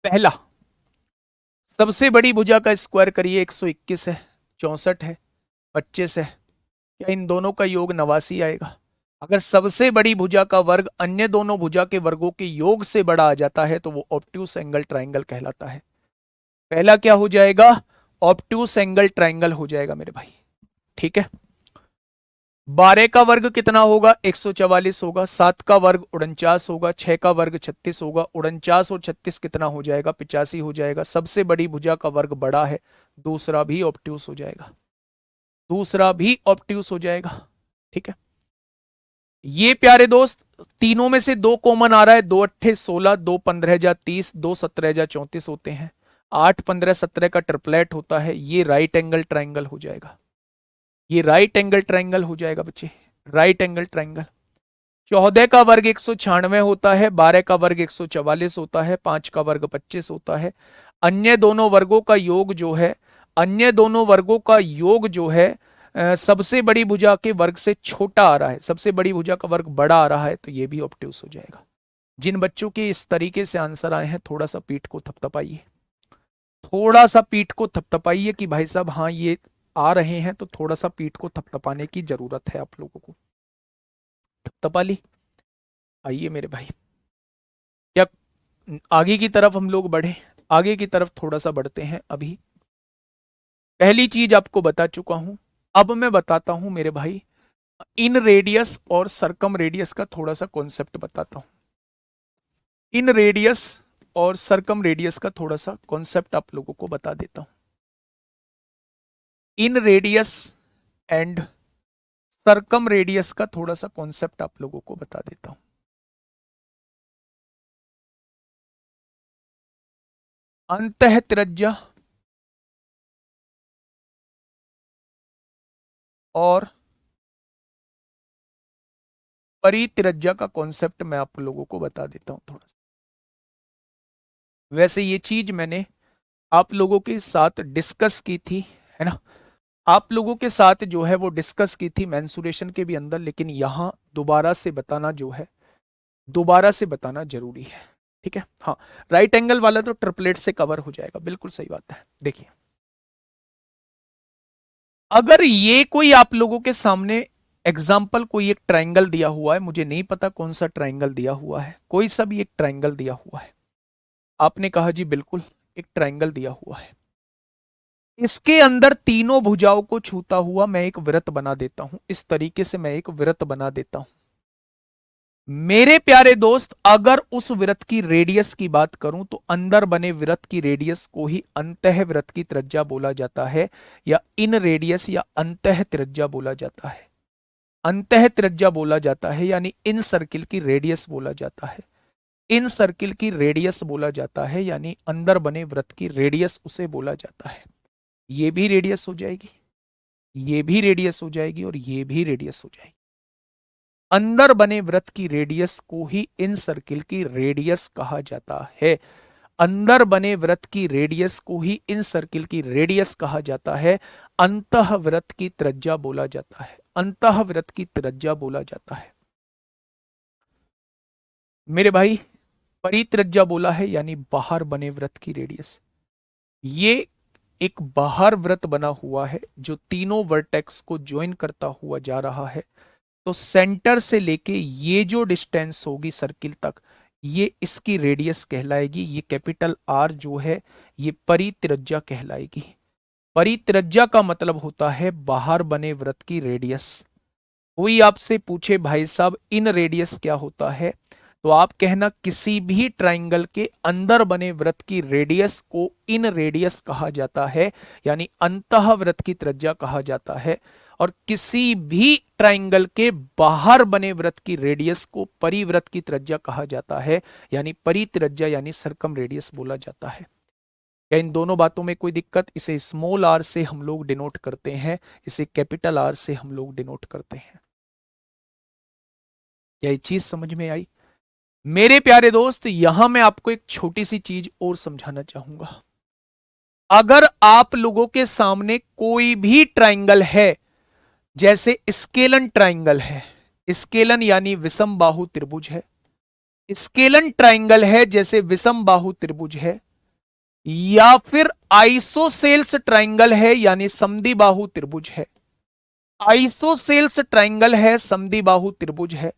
पहला, सबसे बड़ी भुजा का स्क्वायर करिए, 121 है, 64 है, 25 है। क्या इन दोनों का योग 89 आएगा? अगर सबसे बड़ी भुजा का वर्ग अन्य दोनों भुजा के वर्गों के योग से बड़ा आ जाता है तो वो ऑब्ट्यूस एंगल ट्राइंगल कहलाता है। पहला क्या हो जाएगा? ऑब्ट्यूस एंगल ट्राइंगल हो जाएगा मेरे भाई। ठीक है। 12 का वर्ग कितना होगा? 144 होगा। 7 का वर्ग 49 होगा। 6 का वर्ग 36 होगा। 49 और 36 कितना हो जाएगा? 85 हो जाएगा। सबसे बड़ी भुजा का वर्ग बड़ा है, दूसरा भी ऑब्ट्यूस हो जाएगा, दूसरा भी ऑब्ट्यूस हो जाएगा। ठीक है। ये प्यारे दोस्त, तीनों में से दो कॉमन आ रहा है। 2 अट्ठे 16, 2 15 जा 30, 2 17 जा 34 होते हैं। 8 15 17 का ट्रिपलेट होता है। ये राइट एंगल ट्राइंगल हो जाएगा, ये राइट एंगल ट्राइंगल हो जाएगा बच्चे, राइट एंगल ट्राइंगल। 14 का वर्ग 196 होता है, 12 का वर्ग 144 होता है, 5 का वर्ग 25 होता है। अन्य दोनों वर्गों का योग जो है, अन्य दोनों वर्गों का योग जो है सबसे बड़ी भुजा के वर्ग से छोटा आ रहा है, सबसे बड़ी भुजा का वर्ग बड़ा आ रहा है, तो ये भी ऑब्ट्यूस हो जाएगा। जिन बच्चों के इस तरीके से आंसर आए हैं, थोड़ा सा पीठ को थपथपाइए, थोड़ा सा पीठ को थपथपाइए कि भाई साहब हाँ ये आ रहे हैं, तो थोड़ा सा पीठ को थपथपाने की जरूरत है आप लोगों को। थपथपा ली। आइए मेरे भाई, क्या आगे की तरफ हम लोग बढ़े? आगे की तरफ थोड़ा सा बढ़ते हैं। अभी पहली चीज आपको बता चुका हूं, अब मैं बताता हूं मेरे भाई, इन रेडियस और सरकम रेडियस का थोड़ा सा कॉन्सेप्ट बताता हूं। इन रेडियस और सरकम रेडियस का थोड़ा सा कॉन्सेप्ट आप लोगों को बता देता हूं। इन रेडियस एंड सरकम रेडियस का थोड़ा सा कॉन्सेप्ट आप लोगों को बता देता हूं। अंतः त्रिज्या और परित्रिज्या का कॉन्सेप्ट मैं आप लोगों को बता देता हूं थोड़ा सा। वैसे ये चीज मैंने आप लोगों के साथ डिस्कस की थी, है ना। आप लोगों के साथ जो है वो डिस्कस की थी मेंसुरेशन के भी अंदर, लेकिन यहां दोबारा से बताना जो है, दोबारा से बताना जरूरी है। ठीक है। हाँ, राइट एंगल वाला तो ट्रिपलेट से कवर हो जाएगा, बिल्कुल सही बात है। देखिए, अगर ये कोई आप लोगों के सामने एग्जाम्पल कोई एक ट्राइंगल दिया हुआ है, मुझे नहीं पता कौन सा ट्राइंगल दिया हुआ है, कोई सा भी एक ट्राइंगल दिया हुआ है, आपने कहा जी बिल्कुल एक ट्राइंगल दिया हुआ है, इसके अंदर तीनों भुजाओं को छूता हुआ मैं एक वृत्त बना देता हूं। इस तरीके से मैं एक वृत्त बना देता हूं। मेरे प्यारे दोस्त, अगर उस वृत्त की रेडियस की बात करूं तो अंदर बने वृत्त की रेडियस को ही अंतः वृत्त की त्रिज्या बोला जाता है, या इन रेडियस या अंतः त्रिज्या बोला जाता है। अंतः त्रिज्या बोला जाता है, यानी इन सर्किल की रेडियस बोला जाता है। इन सर्किल की रेडियस बोला जाता है, यानी अंदर बने वृत्त की रेडियस उसे बोला जाता है। ये भी रेडियस हो जाएगी, ये भी रेडियस हो जाएगी और ये भी रेडियस हो जाएगी। अंदर बने वृत्त की रेडियस को ही इन सर्किल की रेडियस कहा जाता है। अंदर बने वृत्त की रेडियस को ही इन सर्किल की रेडियस कहा जाता है। अंतः वृत्त की त्रिज्या बोला जाता है। अंतः वृत्त की त्रिज्या बोला जाता है मेरे भाई। परित्रिज्या बोला है यानी बाहर बने वृत्त की रेडियस। ये एक बाहर वृत्त बना हुआ है जो तीनों वर्टेक्स को ज्वाइन करता हुआ जा रहा है। तो सेंटर से लेके ये जो डिस्टेंस होगी सर्किल तक, ये इसकी रेडियस कहलाएगी। ये कैपिटल आर जो है ये परित्रिज्या कहलाएगी। परित्रिज्या का मतलब होता है बाहर बने वृत्त की रेडियस। कोई आपसे पूछे भाई साहब इन रेडियस क्या होता है, तो आप कहना किसी भी ट्राइंगल के अंदर बने वृत्त की रेडियस को इन रेडियस कहा जाता है, यानी अंतः वृत्त की त्रिज्या कहा जाता है। और किसी भी ट्राइंगल के बाहर बने वृत्त की रेडियस को परिवृत्त की त्रिज्या कहा जाता है, यानी परित्रिज्या यानी सरकम रेडियस बोला जाता है। क्या इन दोनों बातों में कोई दिक्कत? इसे स्मॉल आर से हम लोग डिनोट करते हैं, इसे कैपिटल आर से हम लोग डिनोट करते हैं। क्या ये चीज समझ में आई? मेरे प्यारे दोस्त, यहां मैं आपको एक छोटी सी चीज और समझाना चाहूंगा। अगर आप लोगों के सामने कोई भी ट्राइंगल है, जैसे स्केलन ट्राइंगल है, स्केलन यानी विषम बाहु त्रिभुज है, स्केलन ट्राइंगल है जैसे विषम बाहु त्रिभुज है, या फिर आइसोसेल्स ट्राइंगल है यानी समद्विबाहु त्रिभुज है, आइसोसेल्स ट्राइंगल है, समद्विबाहु त्रिभुज है,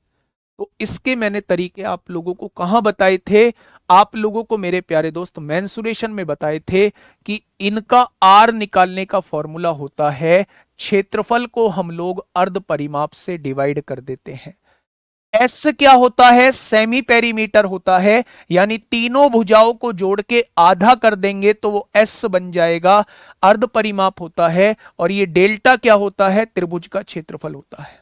तो इसके मैंने तरीके आप लोगों को कहां बताए थे? आप लोगों को मेरे प्यारे दोस्त मेंसुरेशन में बताए थे कि इनका आर निकालने का फॉर्मूला होता है, क्षेत्रफल को हम लोग अर्ध परिमाप से डिवाइड कर देते हैं। एस क्या होता है? सेमी पेरीमीटर होता है, यानी तीनों भुजाओं को जोड़ के आधा कर देंगे तो वो एस बन जाएगा, अर्ध परिमाप होता है। और ये डेल्टा क्या होता है? त्रिभुज का क्षेत्रफल होता है।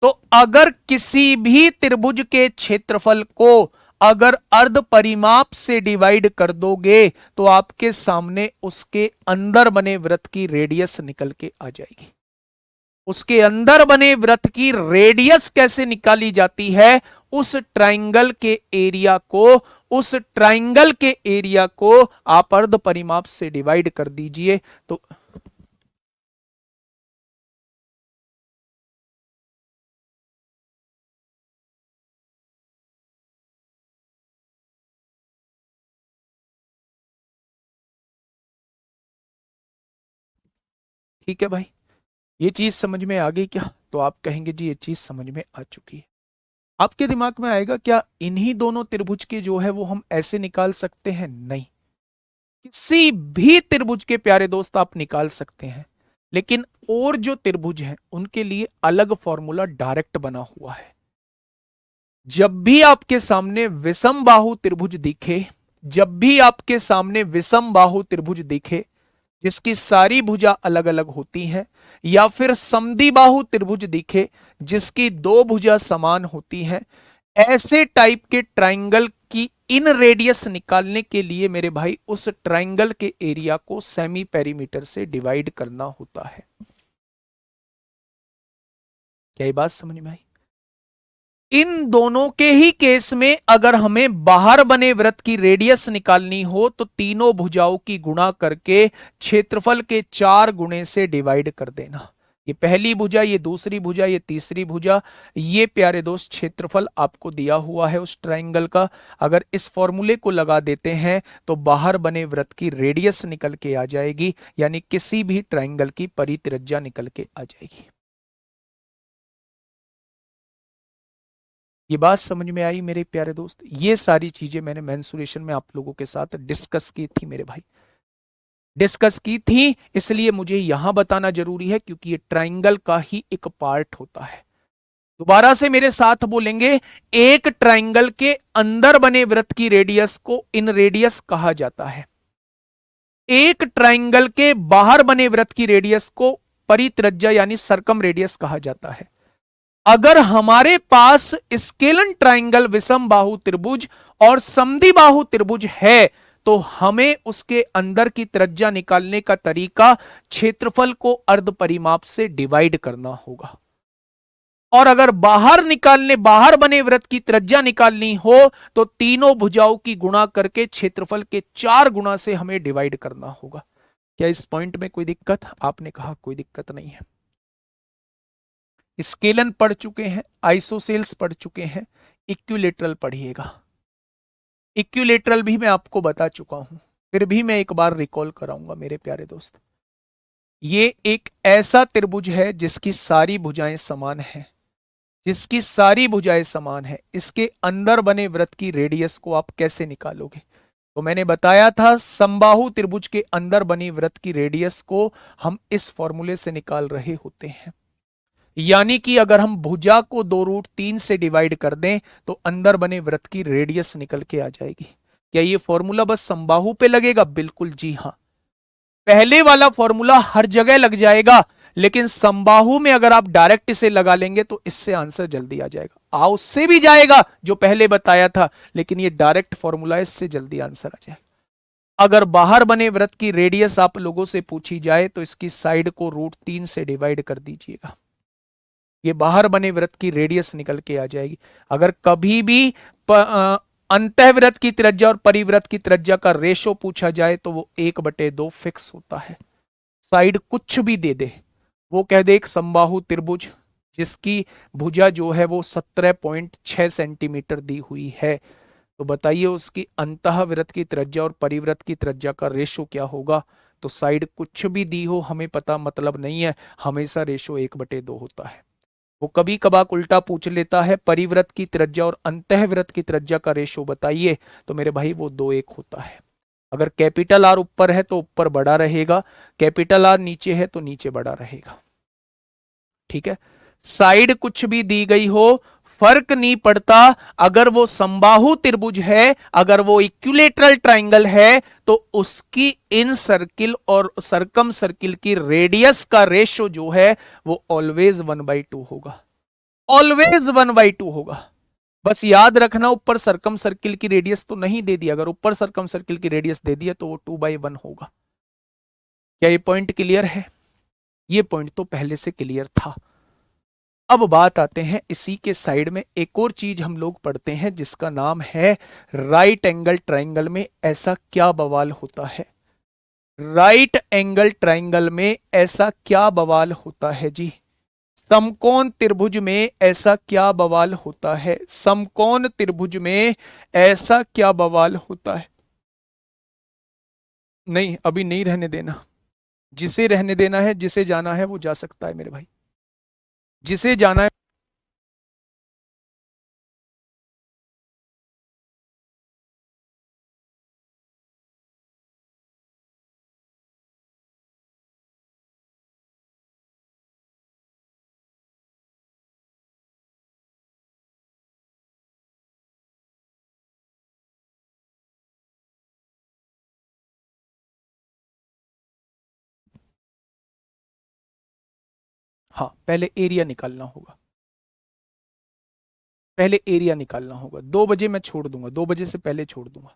तो अगर किसी भी त्रिभुज के क्षेत्रफल को अगर अर्ध परिमाप से डिवाइड कर दोगे तो आपके सामने उसके अंदर बने वृत्त की रेडियस निकल के आ जाएगी। उसके अंदर बने वृत्त की रेडियस कैसे निकाली जाती है? उस ट्राइंगल के एरिया को, उस ट्राइंगल के एरिया को आप अर्ध परिमाप से डिवाइड कर दीजिए तो ठीक है भाई। ये चीज समझ में आ गई क्या? तो आप कहेंगे जी ये चीज समझ में आ चुकी है। आपके दिमाग में आएगा क्या इन्हीं दोनों त्रिभुज के जो है वो हम ऐसे निकाल सकते हैं? नहीं, किसी भी त्रिभुज के प्यारे दोस्त आप निकाल सकते हैं, लेकिन और जो त्रिभुज हैं उनके लिए अलग फॉर्मूला डायरेक्ट बना हुआ है। जब भी आपके सामने विषम बाहु त्रिभुज दिखे, जब भी आपके सामने विषम बाहु त्रिभुज दिखे जिसकी सारी भुजा अलग अलग होती हैं, या फिर समद्विबाहु त्रिभुज दिखे जिसकी दो भुजा समान होती हैं, ऐसे टाइप के ट्राइंगल की इन रेडियस निकालने के लिए मेरे भाई उस ट्राइंगल के एरिया को सेमी पेरीमीटर से डिवाइड करना होता है। क्या ये बात समझ में आई? इन दोनों के ही केस में अगर हमें बाहर बने वृत्त की रेडियस निकालनी हो तो तीनों भुजाओं की गुणा करके क्षेत्रफल के 4 गुणे से डिवाइड कर देना। ये पहली भुजा, ये दूसरी भुजा, ये तीसरी भुजा, ये प्यारे दोस्त क्षेत्रफल आपको दिया हुआ है उस ट्राइंगल का। अगर इस फॉर्मूले को लगा देते हैं तो बाहर बने वृत्त की रेडियस निकल के आ जाएगी, यानी किसी भी ट्राइंगल की परित्रिज्या निकल के आ जाएगी। ये बात समझ में आई मेरे प्यारे दोस्त? ये सारी चीजें मैंने मेंसुरेशन में आप लोगों के साथ डिस्कस की थी मेरे भाई, डिस्कस की थी, इसलिए मुझे यहां बताना जरूरी है क्योंकि ये ट्राइंगल का ही एक पार्ट होता है। दोबारा से मेरे साथ बोलेंगे, एक ट्राइंगल के अंदर बने वृत्त की रेडियस को इन रेडियस कहा जाता है, एक ट्राइंगल के बाहर बने वृत्त की रेडियस को परित्रिज्या यानी सरकम रेडियस कहा जाता है। अगर हमारे पास स्केलन ट्राइंगल विषम बाहु त्रिभुज और समद्विबाहु त्रिभुज है तो हमें उसके अंदर की त्रिज्या निकालने का तरीका क्षेत्रफल को अर्ध परिमाप से डिवाइड करना होगा। और अगर बाहर बने वृत्त की त्रिज्या निकालनी हो तो तीनों भुजाओं की गुणा करके क्षेत्रफल के 4 गुणा से हमें डिवाइड करना होगा। क्या इस पॉइंट में कोई दिक्कत? आपने कहा कोई दिक्कत नहीं है। स्केलन पढ़ चुके हैं, आइसोसेल्स पढ़ चुके हैं, इक्विलेटरल पढ़िएगा। इक्विलेटरल भी मैं आपको बता चुका हूं, फिर भी मैं एक बार रिकॉल कराऊंगा मेरे प्यारे दोस्त। ये एक ऐसा त्रिभुज है जिसकी सारी भुजाएं समान हैं, जिसकी सारी भुजाएं समान है। इसके अंदर बने वृत्त की रेडियस को आप कैसे निकालोगे? तो मैंने बताया था समबाहु त्रिभुज के अंदर बनी वृत्त की रेडियस को हम इस फॉर्मूले से निकाल रहे होते हैं। यानी कि अगर हम भुजा को 2√3 से डिवाइड कर दें तो अंदर बने वृत्त की रेडियस निकल के आ जाएगी। क्या ये फॉर्मूला बस समबाहु पे लगेगा? बिल्कुल जी हां, पहले वाला फॉर्मूला हर जगह लग जाएगा, लेकिन समबाहु में अगर आप डायरेक्ट इसे लगा लेंगे तो इससे आंसर जल्दी आ जाएगा। आ उससे भी जाएगा जो पहले बताया था, लेकिन ये डायरेक्ट फॉर्मूला, इससे जल्दी आंसर आ जाएगा। अगर बाहर बने वृत्त की रेडियस आप लोगों से पूछी जाए तो इसकी साइड को √3 से डिवाइड कर दीजिएगा, ये बाहर बने वृत्त की रेडियस निकल के आ जाएगी। अगर कभी भी अंतःवृत्त की त्रिज्या और परिवृत्त की त्रिज्या का रेशो पूछा जाए तो वो 1/2 फिक्स होता है। साइड कुछ भी दे दे, वो कह दे एक समबाहु त्रिभुज जिसकी भुजा जो है वो 17.6 सेंटीमीटर दी हुई है, तो बताइए उसकी अंतःवृत्त की त्रिज्या और परिवृत्त की त्रिज्या का रेशो क्या होगा? तो साइड कुछ भी दी हो हमें पता मतलब नहीं है, हमेशा रेशो 1/2 होता है। वो कभी कभार उल्टा पूछ लेता है परिवृत्त की त्रिज्या और अंतःवृत्त की त्रिज्या का रेशो बताइए, तो मेरे भाई वो 2:1 होता है। अगर कैपिटल आर ऊपर है तो ऊपर बड़ा रहेगा, कैपिटल आर नीचे है तो नीचे बड़ा रहेगा। ठीक है, साइड कुछ भी दी गई हो फर्क नहीं पड़ता। अगर वो समबाहु त्रिभुज है, अगर वो इक्विलेटरल ट्राइंगल है, तो उसकी इन सर्किल और सरकम सर्किल की रेडियस का रेशो जो है वो ऑलवेज 1/2 होगा, ऑलवेज 1/2 होगा। बस याद रखना ऊपर सरकम सर्किल की रेडियस तो नहीं दे दी, अगर ऊपर सरकम सर्किल की रेडियस दे दिया तो वो 2/1 होगा। क्या ये पॉइंट क्लियर है? ये पॉइंट तो पहले से क्लियर था। अब बात आते हैं इसी के साइड में एक और चीज हम लोग पढ़ते हैं जिसका नाम है राइट एंगल ट्राइंगल में ऐसा क्या बवाल होता है। राइट एंगल ट्राइंगल में ऐसा क्या बवाल होता है जी? समकोण त्रिभुज में ऐसा क्या बवाल होता है? समकोण त्रिभुज में ऐसा क्या बवाल होता है? नहीं, अभी नहीं रहने देना, जिसे रहने देना है, जिसे जाना है वो जा सकता है मेरे भाई, जिसे जाना है। हाँ, पहले एरिया निकालना होगा, पहले एरिया निकालना होगा। 2 बजे मैं छोड़ दूंगा, 2 बजे से पहले छोड़ दूंगा।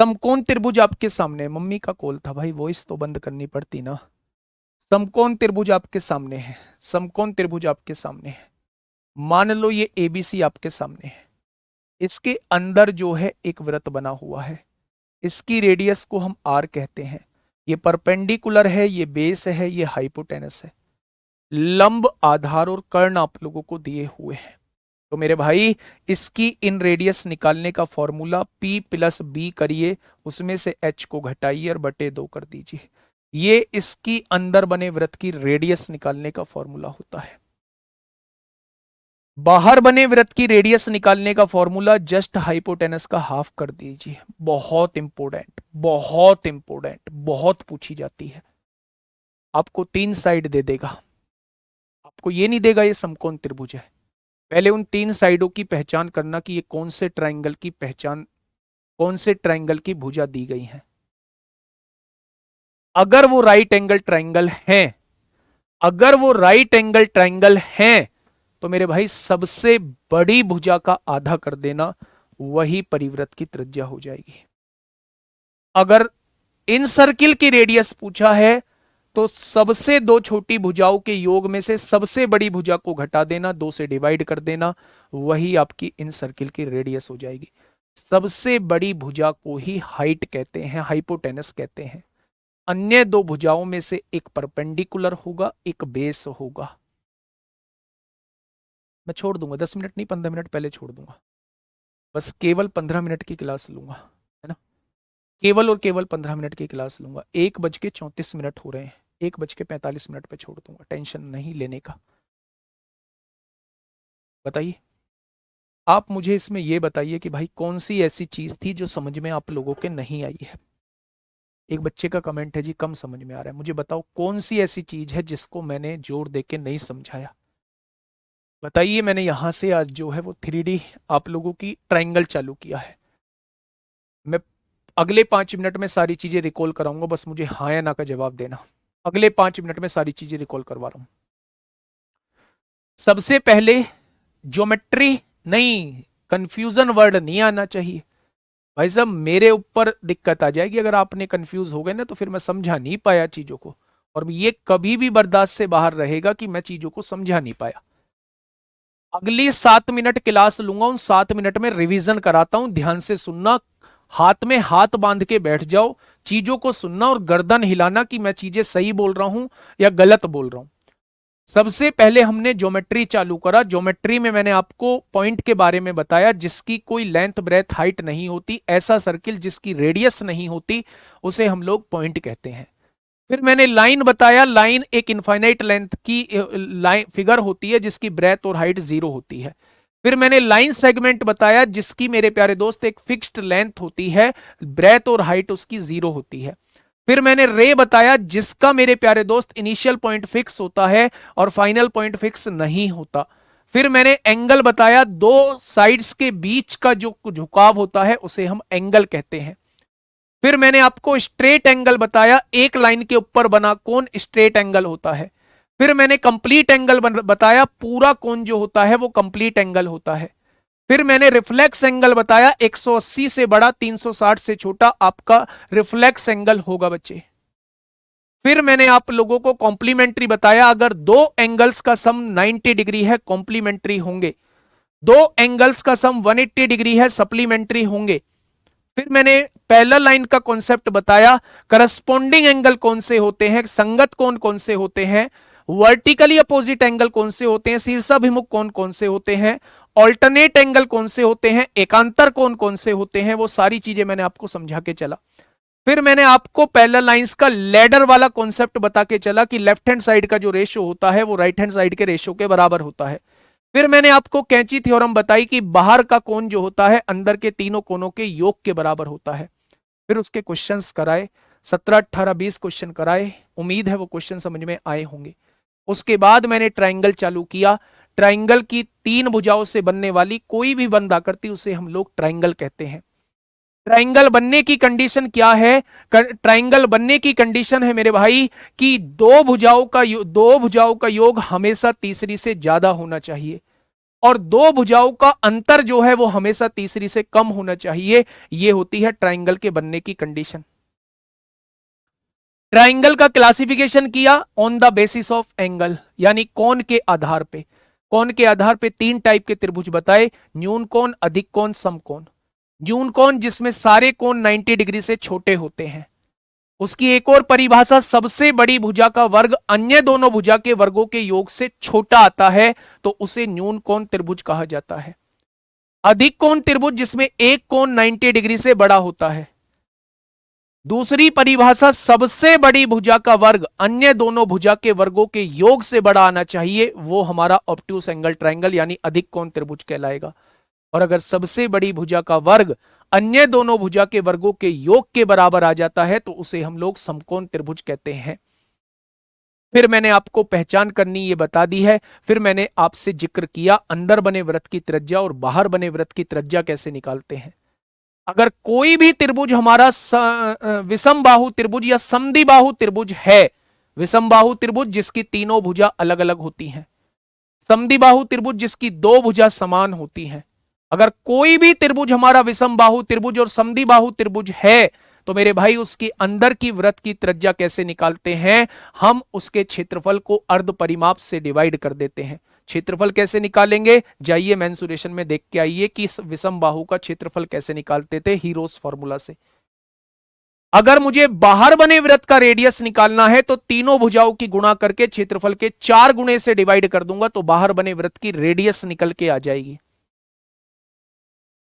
समकोण त्रिभुज आपके सामने है, मम्मी का कॉल था भाई, वॉइस तो बंद करनी पड़ती ना। समकोण त्रिभुज आपके सामने है, समकोण त्रिभुज आपके सामने है। मान लो ये एबीसी आपके सामने है, इसके अंदर जो है एक वृत्त बना हुआ है, इसकी रेडियस को हम आर कहते हैं। ये परपेंडिकुलर है, ये बेस है, ये हाइपोटेनस है। लंब, आधार और कर्ण आप लोगों को दिए हुए हैं। तो मेरे भाई इसकी इन रेडियस निकालने का फॉर्मूला P+B करिए, उसमें से H को घटाइए और बटे 2 कर दीजिए। ये इसकी अंदर बने वृत्त की रेडियस निकालने का फॉर्मूला होता है। बाहर बने वृत्त की रेडियस निकालने का फॉर्मूला जस्ट हाइपोटेनस का हाफ कर दीजिए। बहुत इंपोर्टेंट, बहुत इंपोर्टेंट, बहुत पूछी जाती है। आपको 3 साइड दे देगा, आपको ये नहीं देगा ये समकोण त्रिभुज है। पहले उन 3 साइडों की पहचान करना कि ये कौन से ट्राइंगल की पहचान, कौन से ट्राइंगल की भुजा दी गई है। अगर वो राइट एंगल ट्राइंगल है, अगर वो राइट एंगल ट्राइंगल है, तो मेरे भाई सबसे बड़ी भुजा का आधा कर देना, वही परिवृत्त की त्रिज्या हो जाएगी। अगर इन सर्किल की रेडियस पूछा है तो सबसे दो छोटी भुजाओं के योग में से सबसे बड़ी भुजा को घटा देना, 2 से डिवाइड कर देना, वही आपकी इन सर्किल की रेडियस हो जाएगी। सबसे बड़ी भुजा को ही हाइट कहते हैं, हाइपोटेनस कहते हैं। अन्य दो भुजाओं में से एक परपेंडिकुलर होगा, एक बेस होगा। मैं छोड़ दूंगा, 10 मिनट नहीं 15 मिनट पहले छोड़ दूंगा, बस केवल 15 मिनट की क्लास लूंगा, है ना, केवल और केवल 15 मिनट की क्लास लूंगा। 1:34 हो रहे हैं, 1:45 पे छोड़ दूंगा, टेंशन नहीं लेने का। बताइए, आप मुझे इसमें यह बताइए कि भाई कौन सी ऐसी चीज थी जो समझ में आप लोगों के नहीं आई है। एक बच्चे का कमेंट है जी कम समझ में आ रहा है, मुझे बताओ कौन सी ऐसी चीज है जिसको मैंने जोर देके नहीं समझाया। बताइए, मैंने यहां से आज जो है वो 3D आप लोगों की ट्रायंगल चालू किया है। मैं अगले 5 मिनट में सारी चीजें रिकॉल कराऊंगा, बस मुझे हाँ या ना का जवाब देना। अगले 5 मिनट में सारी चीजें रिकॉल करवा रहा हूं। सबसे पहले ज्योमेट्री नहीं, कंफ्यूजन वर्ड नहीं आना चाहिए भाई साहब, मेरे ऊपर दिक्कत आ जाएगी अगर आपने कंफ्यूज हो गए ना, तो फिर मैं समझा नहीं पाया चीजों को, और ये कभी भी बर्दाश्त से बाहर रहेगा कि मैं चीजों को समझा नहीं पाया। अगली 7 मिनट क्लास लूंगा, उन 7 मिनट में रिवीजन कराता हूं, ध्यान से सुनना, हाथ में हाथ बांध के बैठ जाओ, चीजों को सुनना और गर्दन हिलाना कि मैं चीजें सही बोल रहा हूं या गलत बोल रहा हूं। सबसे पहले हमने ज्योमेट्री चालू करा। ज्योमेट्री में मैंने आपको पॉइंट के बारे में बताया जिसकी कोई लेंथ ब्रेथ हाइट नहीं होती, ऐसा सर्किल जिसकी रेडियस नहीं होती उसे हम लोग पॉइंट कहते हैं। फिर मैंने लाइन बताया, लाइन एक इनफाइनाइट लेंथ की लाइन फिगर होती है जिसकी ब्रेथ और हाइट 0 होती है। फिर मैंने लाइन सेगमेंट बताया जिसकी मेरे प्यारे दोस्त एक फिक्स्ड लेंथ होती है, ब्रेथ और हाइट उसकी 0 होती है। फिर मैंने रे बताया जिसका मेरे प्यारे दोस्त इनिशियल पॉइंट फिक्स होता है और फाइनल पॉइंट फिक्स नहीं होता। फिर मैंने एंगल बताया, दो साइड्स के बीच का जो झुकाव होता है उसे हम एंगल कहते हैं। फिर मैंने आपको स्ट्रेट एंगल बताया, एक लाइन के ऊपर बना कोण स्ट्रेट एंगल होता है। फिर मैंने कंप्लीट एंगल बताया, पूरा कोण जो होता है वो कंप्लीट एंगल होता है। फिर मैंने रिफ्लेक्स एंगल बताया, 180 से बड़ा 360 से छोटा आपका रिफ्लेक्स एंगल होगा बच्चे। फिर मैंने आप लोगों को कॉम्प्लीमेंट्री बताया, अगर दो एंगल्स का सम 90 डिग्री है कॉम्प्लीमेंट्री होंगे, दो एंगल्स का सम 180 डिग्री है सप्लीमेंट्री होंगे। फिर मैंने पैरेलल लाइन का कॉन्सेप्ट बताया, करस्पॉन्डिंग एंगल कौन से होते हैं, संगत कोण कौन से होते हैं, वर्टिकली अपोजिट एंगल कौन से होते हैं, शीर्षाभिमुख कोण कौन से होते हैं, ऑल्टरनेट एंगल कौन से होते हैं, एकांतर कोण कौन से होते हैं, वो सारी चीजें मैंने आपको समझा के चला। फिर मैंने आपको पैरेलल लाइंस का लैडर वाला कॉन्सेप्ट बता के चला कि लेफ्ट हैंड साइड का जो रेशियो होता है वो राइट हैंड साइड के रेशियो के बराबर होता है। फिर मैंने आपको कैंची थ्योरम बताई कि बाहर का कोण जो होता है अंदर के तीनों कोणों के योग के बराबर होता है। फिर उसके क्वेश्चंस कराए, 17 18 20 क्वेश्चन कराए, उम्मीद है वो क्वेश्चन समझ में आए होंगे। उसके बाद मैंने ट्राइंगल चालू किया। ट्राइंगल की 3 भुजाओं से बनने वाली कोई भी बंद आकृति उसे हम लोग ट्राइंगल कहते हैं। ट्राइंगल बनने की कंडीशन क्या है? ट्राइंगल बनने की कंडीशन है मेरे भाई कि दो भुजाओं का योग हमेशा तीसरी से ज्यादा होना चाहिए, और दो भुजाओं का अंतर जो है वो हमेशा तीसरी से कम होना चाहिए। ये होती है ट्राइंगल के बनने की कंडीशन। ट्राइंगल का क्लासिफिकेशन किया on the basis of angle, यानी कोण के आधार पे। कोण के आधार पे 3 टाइप के त्रिभुज बताए, न्यून कोण, अधिक कोण, समकोण। न्यून कोण जिसमें सारे कोण 90 डिग्री से छोटे होते हैं। उसकी एक और परिभाषा, सबसे बड़ी भुजा का वर्ग अन्य दोनों भुजा के वर्गों के योग से छोटा आता है तो उसे न्यून कोण त्रिभुज कहा जाता है। अधिक कोण त्रिभुज जिसमें एक कोण 90 डिग्री से बड़ा होता है। दूसरी परिभाषा, सबसे बड़ी भुजा का वर्ग अन्य दोनों भुजा के वर्गों के योग से बड़ा आना चाहिए, वो हमारा ऑब्ट्यूस एंगल ट्राइंगल यानी अधिक कोण त्रिभुज कहलाएगा। और अगर सबसे बड़ी भुजा का वर्ग अन्य दोनों भुजा के वर्गों के योग के बराबर आ जाता है तो उसे हम लोग समकोण त्रिभुज कहते हैं। फिर मैंने आपको पहचान करनी ये बता दी है। फिर मैंने आपसे जिक्र किया अंदर बने वृत्त की त्रिज्या और बाहर बने वृत्त की त्रिज्या कैसे निकालते हैं। अगर कोई भी त्रिभुज हमारा विषम बाहु त्रिभुज या समद्विबाहु त्रिभुज है, विषम बाहु त्रिभुज जिसकी तीनों भुजा अलग अलग होती हैं, समद्विबाहु त्रिभुज जिसकी दो भुजा समान होती हैं, अगर कोई भी त्रिभुज हमारा विषम बाहु त्रिभुज और समद्विबाहु त्रिभुज है तो मेरे भाई उसके अंदर की वृत्त की त्रिज्या कैसे निकालते हैं? हम उसके क्षेत्रफल को अर्ध परिमाप से डिवाइड कर देते हैं। क्षेत्रफल कैसे निकालेंगे? जाइए मेंसुरेशन में देख के आइए कि इस विषम बाहु का क्षेत्रफल कैसे निकालते थे हीरोस फॉर्मूला से। अगर मुझे बाहर बने वृत्त का रेडियस निकालना है तो तीनों भुजाओं की गुणा करके क्षेत्रफल के 4 गुणे से डिवाइड कर दूंगा तो बाहर बने वृत्त की रेडियस निकल के आ जाएगी।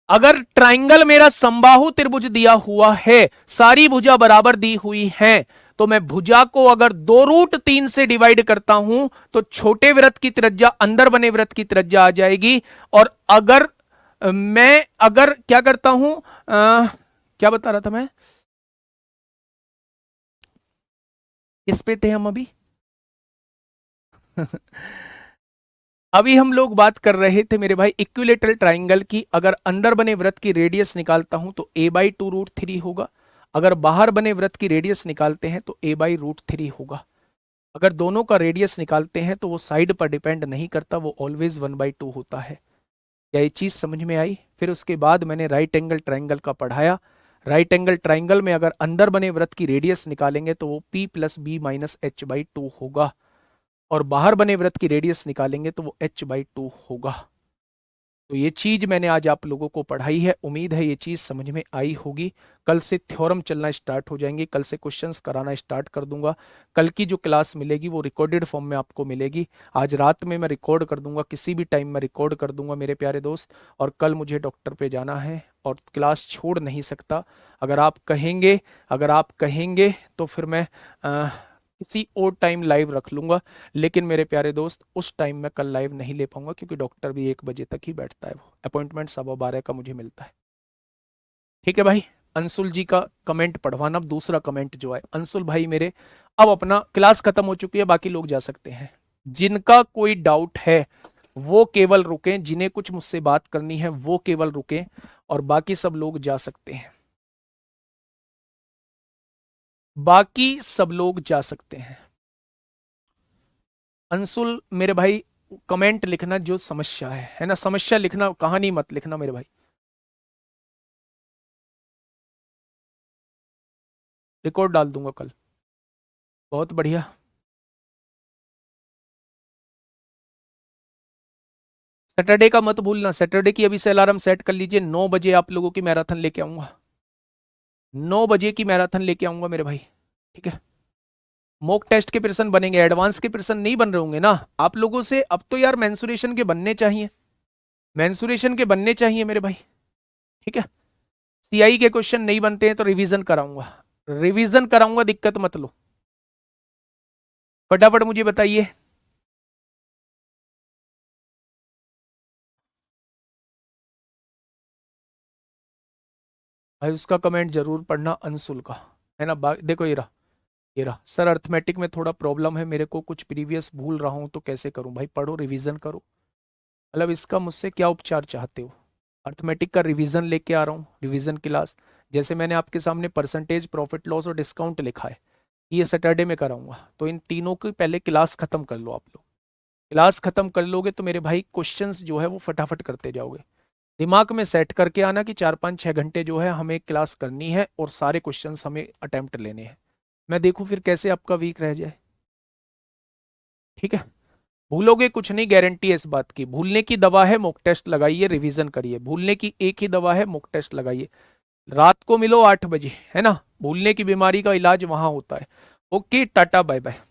अगर ट्राइंगल मेरा समबाहु त्रिभुज दिया हुआ है, सारी भुजा बराबर दी हुई हैं, तो मैं भुजा को अगर 2√3 से डिवाइड करता हूं तो छोटे वृत्त की त्रिज्या अंदर बने वृत्त की त्रिज्या आ जाएगी। और अगर क्या करता हूं, क्या बता रहा था मैं, किस पे थे हम अभी? अभी हम लोग बात कर रहे थे मेरे भाई इक्विलेटरल ट्राइंगल की। अगर अंदर बने वृत्त की रेडियस निकालता हूं तो a/2√3 होगा। अगर बाहर बने वृत्त की रेडियस निकालते हैं तो a/√3 होगा। अगर दोनों का रेडियस निकालते हैं तो वो साइड पर डिपेंड नहीं करता, वो ऑलवेज 1/2 होता है। क्या ये चीज समझ में आई? फिर उसके बाद मैंने राइट एंगल ट्राइंगल का पढ़ाया। राइट एंगल ट्राइंगल में अगर अंदर बने वृत्त की रेडियस निकालेंगे तो वो p+b-h/2 होगा, और बाहर बने वृत्त की रेडियस निकालेंगे तो वो h/2 होगा। तो ये चीज मैंने आज आप लोगों को पढ़ाई है, उम्मीद है ये चीज समझ में आई होगी। कल से थ्योरम चलना स्टार्ट हो जाएंगे, कल से क्वेश्चंस कराना स्टार्ट कर दूंगा। कल की जो क्लास मिलेगी वो रिकॉर्डेड फॉर्म में आपको मिलेगी। आज रात में मैं रिकॉर्ड कर दूंगा, किसी भी टाइम में रिकॉर्ड कर दूंगा मेरे प्यारे दोस्त। और कल मुझे डॉक्टर पे जाना है और क्लास छोड़ नहीं सकता। अगर आप कहेंगे तो फिर मैं किसी और टाइम लाइव रख लूंगा, लेकिन मेरे प्यारे दोस्त उस टाइम में कल लाइव नहीं ले पाऊंगा क्योंकि डॉक्टर भी 1 बजे तक ही बैठता है, वो अपॉइंटमेंट 12:15 का मुझे मिलता है। ठीक है भाई, अंशुल जी का कमेंट पढ़वाना। अब दूसरा कमेंट जो है अंशुल भाई मेरे, अब अपना क्लास खत्म हो चुकी है, बाकी लोग जा सकते हैं। जिनका कोई डाउट है वो केवल रुकें, जिन्हें कुछ मुझसे बात करनी है वो केवल रुकें, और बाकी सब लोग जा सकते हैं। बाकी सब लोग जा सकते हैं। अंशुल मेरे भाई कमेंट लिखना जो समस्या है ना, समस्या लिखना, कहानी मत लिखना मेरे भाई। रिकॉर्ड डाल दूंगा कल। बहुत बढ़िया। सैटरडे का मत भूलना, सैटरडे की अभी से अलार्म सेट कर लीजिए, 9 बजे आप लोगों की मैराथन लेके आऊंगा। 9 बजे की मैराथन लेके आऊंगा मेरे भाई, ठीक है। मॉक टेस्ट के प्रश्न बनेंगे, एडवांस के प्रश्न नहीं बन रहे होंगे ना आप लोगों से। अब तो यार मेंसुरेशन के बनने चाहिए, मेंसुरेशन के बनने चाहिए मेरे भाई, ठीक है। सीआई के क्वेश्चन नहीं बनते हैं तो रिवीजन कराऊंगा, रिवीजन कराऊंगा, दिक्कत मत लो। फटाफट मुझे बताइए। भाई उसका कमेंट जरूर पढ़ना अंशुल का, है ना। देखो ये रहा सर, अर्थमेटिक में थोड़ा प्रॉब्लम है मेरे को, कुछ प्रीवियस भूल रहा हूं तो कैसे करूं? भाई पढ़ो, रिवीजन करो। मतलब इसका मुझसे क्या उपचार चाहते हो? अर्थमेटिक का रिवीजन लेके आ रहा हूँ, रिवीजन क्लास। जैसे मैंने आपके सामने परसेंटेज, प्रॉफिट लॉस और डिस्काउंट लिखा है, ये सैटरडे में कराऊंगा। तो इन तीनों की पहले क्लास खत्म कर लो आप लोग। क्लास खत्म कर लोगे तो मेरे भाई क्वेश्चंस जो है वो फटाफट करते जाओगे। दिमाग में सेट करके आना कि 4-5-6 घंटे जो है हमें क्लास करनी है और सारे क्वेश्चंस हमें अटेम्प्ट लेने हैं। मैं देखूं फिर कैसे आपका वीक रह जाए, ठीक है। भूलोगे कुछ नहीं, गारंटी है इस बात की। भूलने की दवा है मॉक टेस्ट लगाइए, रिवीजन करिए। भूलने की एक ही दवा है, मॉक टेस्ट लगाइए। रात को मिलो 8 बजे, है ना। भूलने की बीमारी का इलाज वहां होता है। Okay, ta-ta bye bye.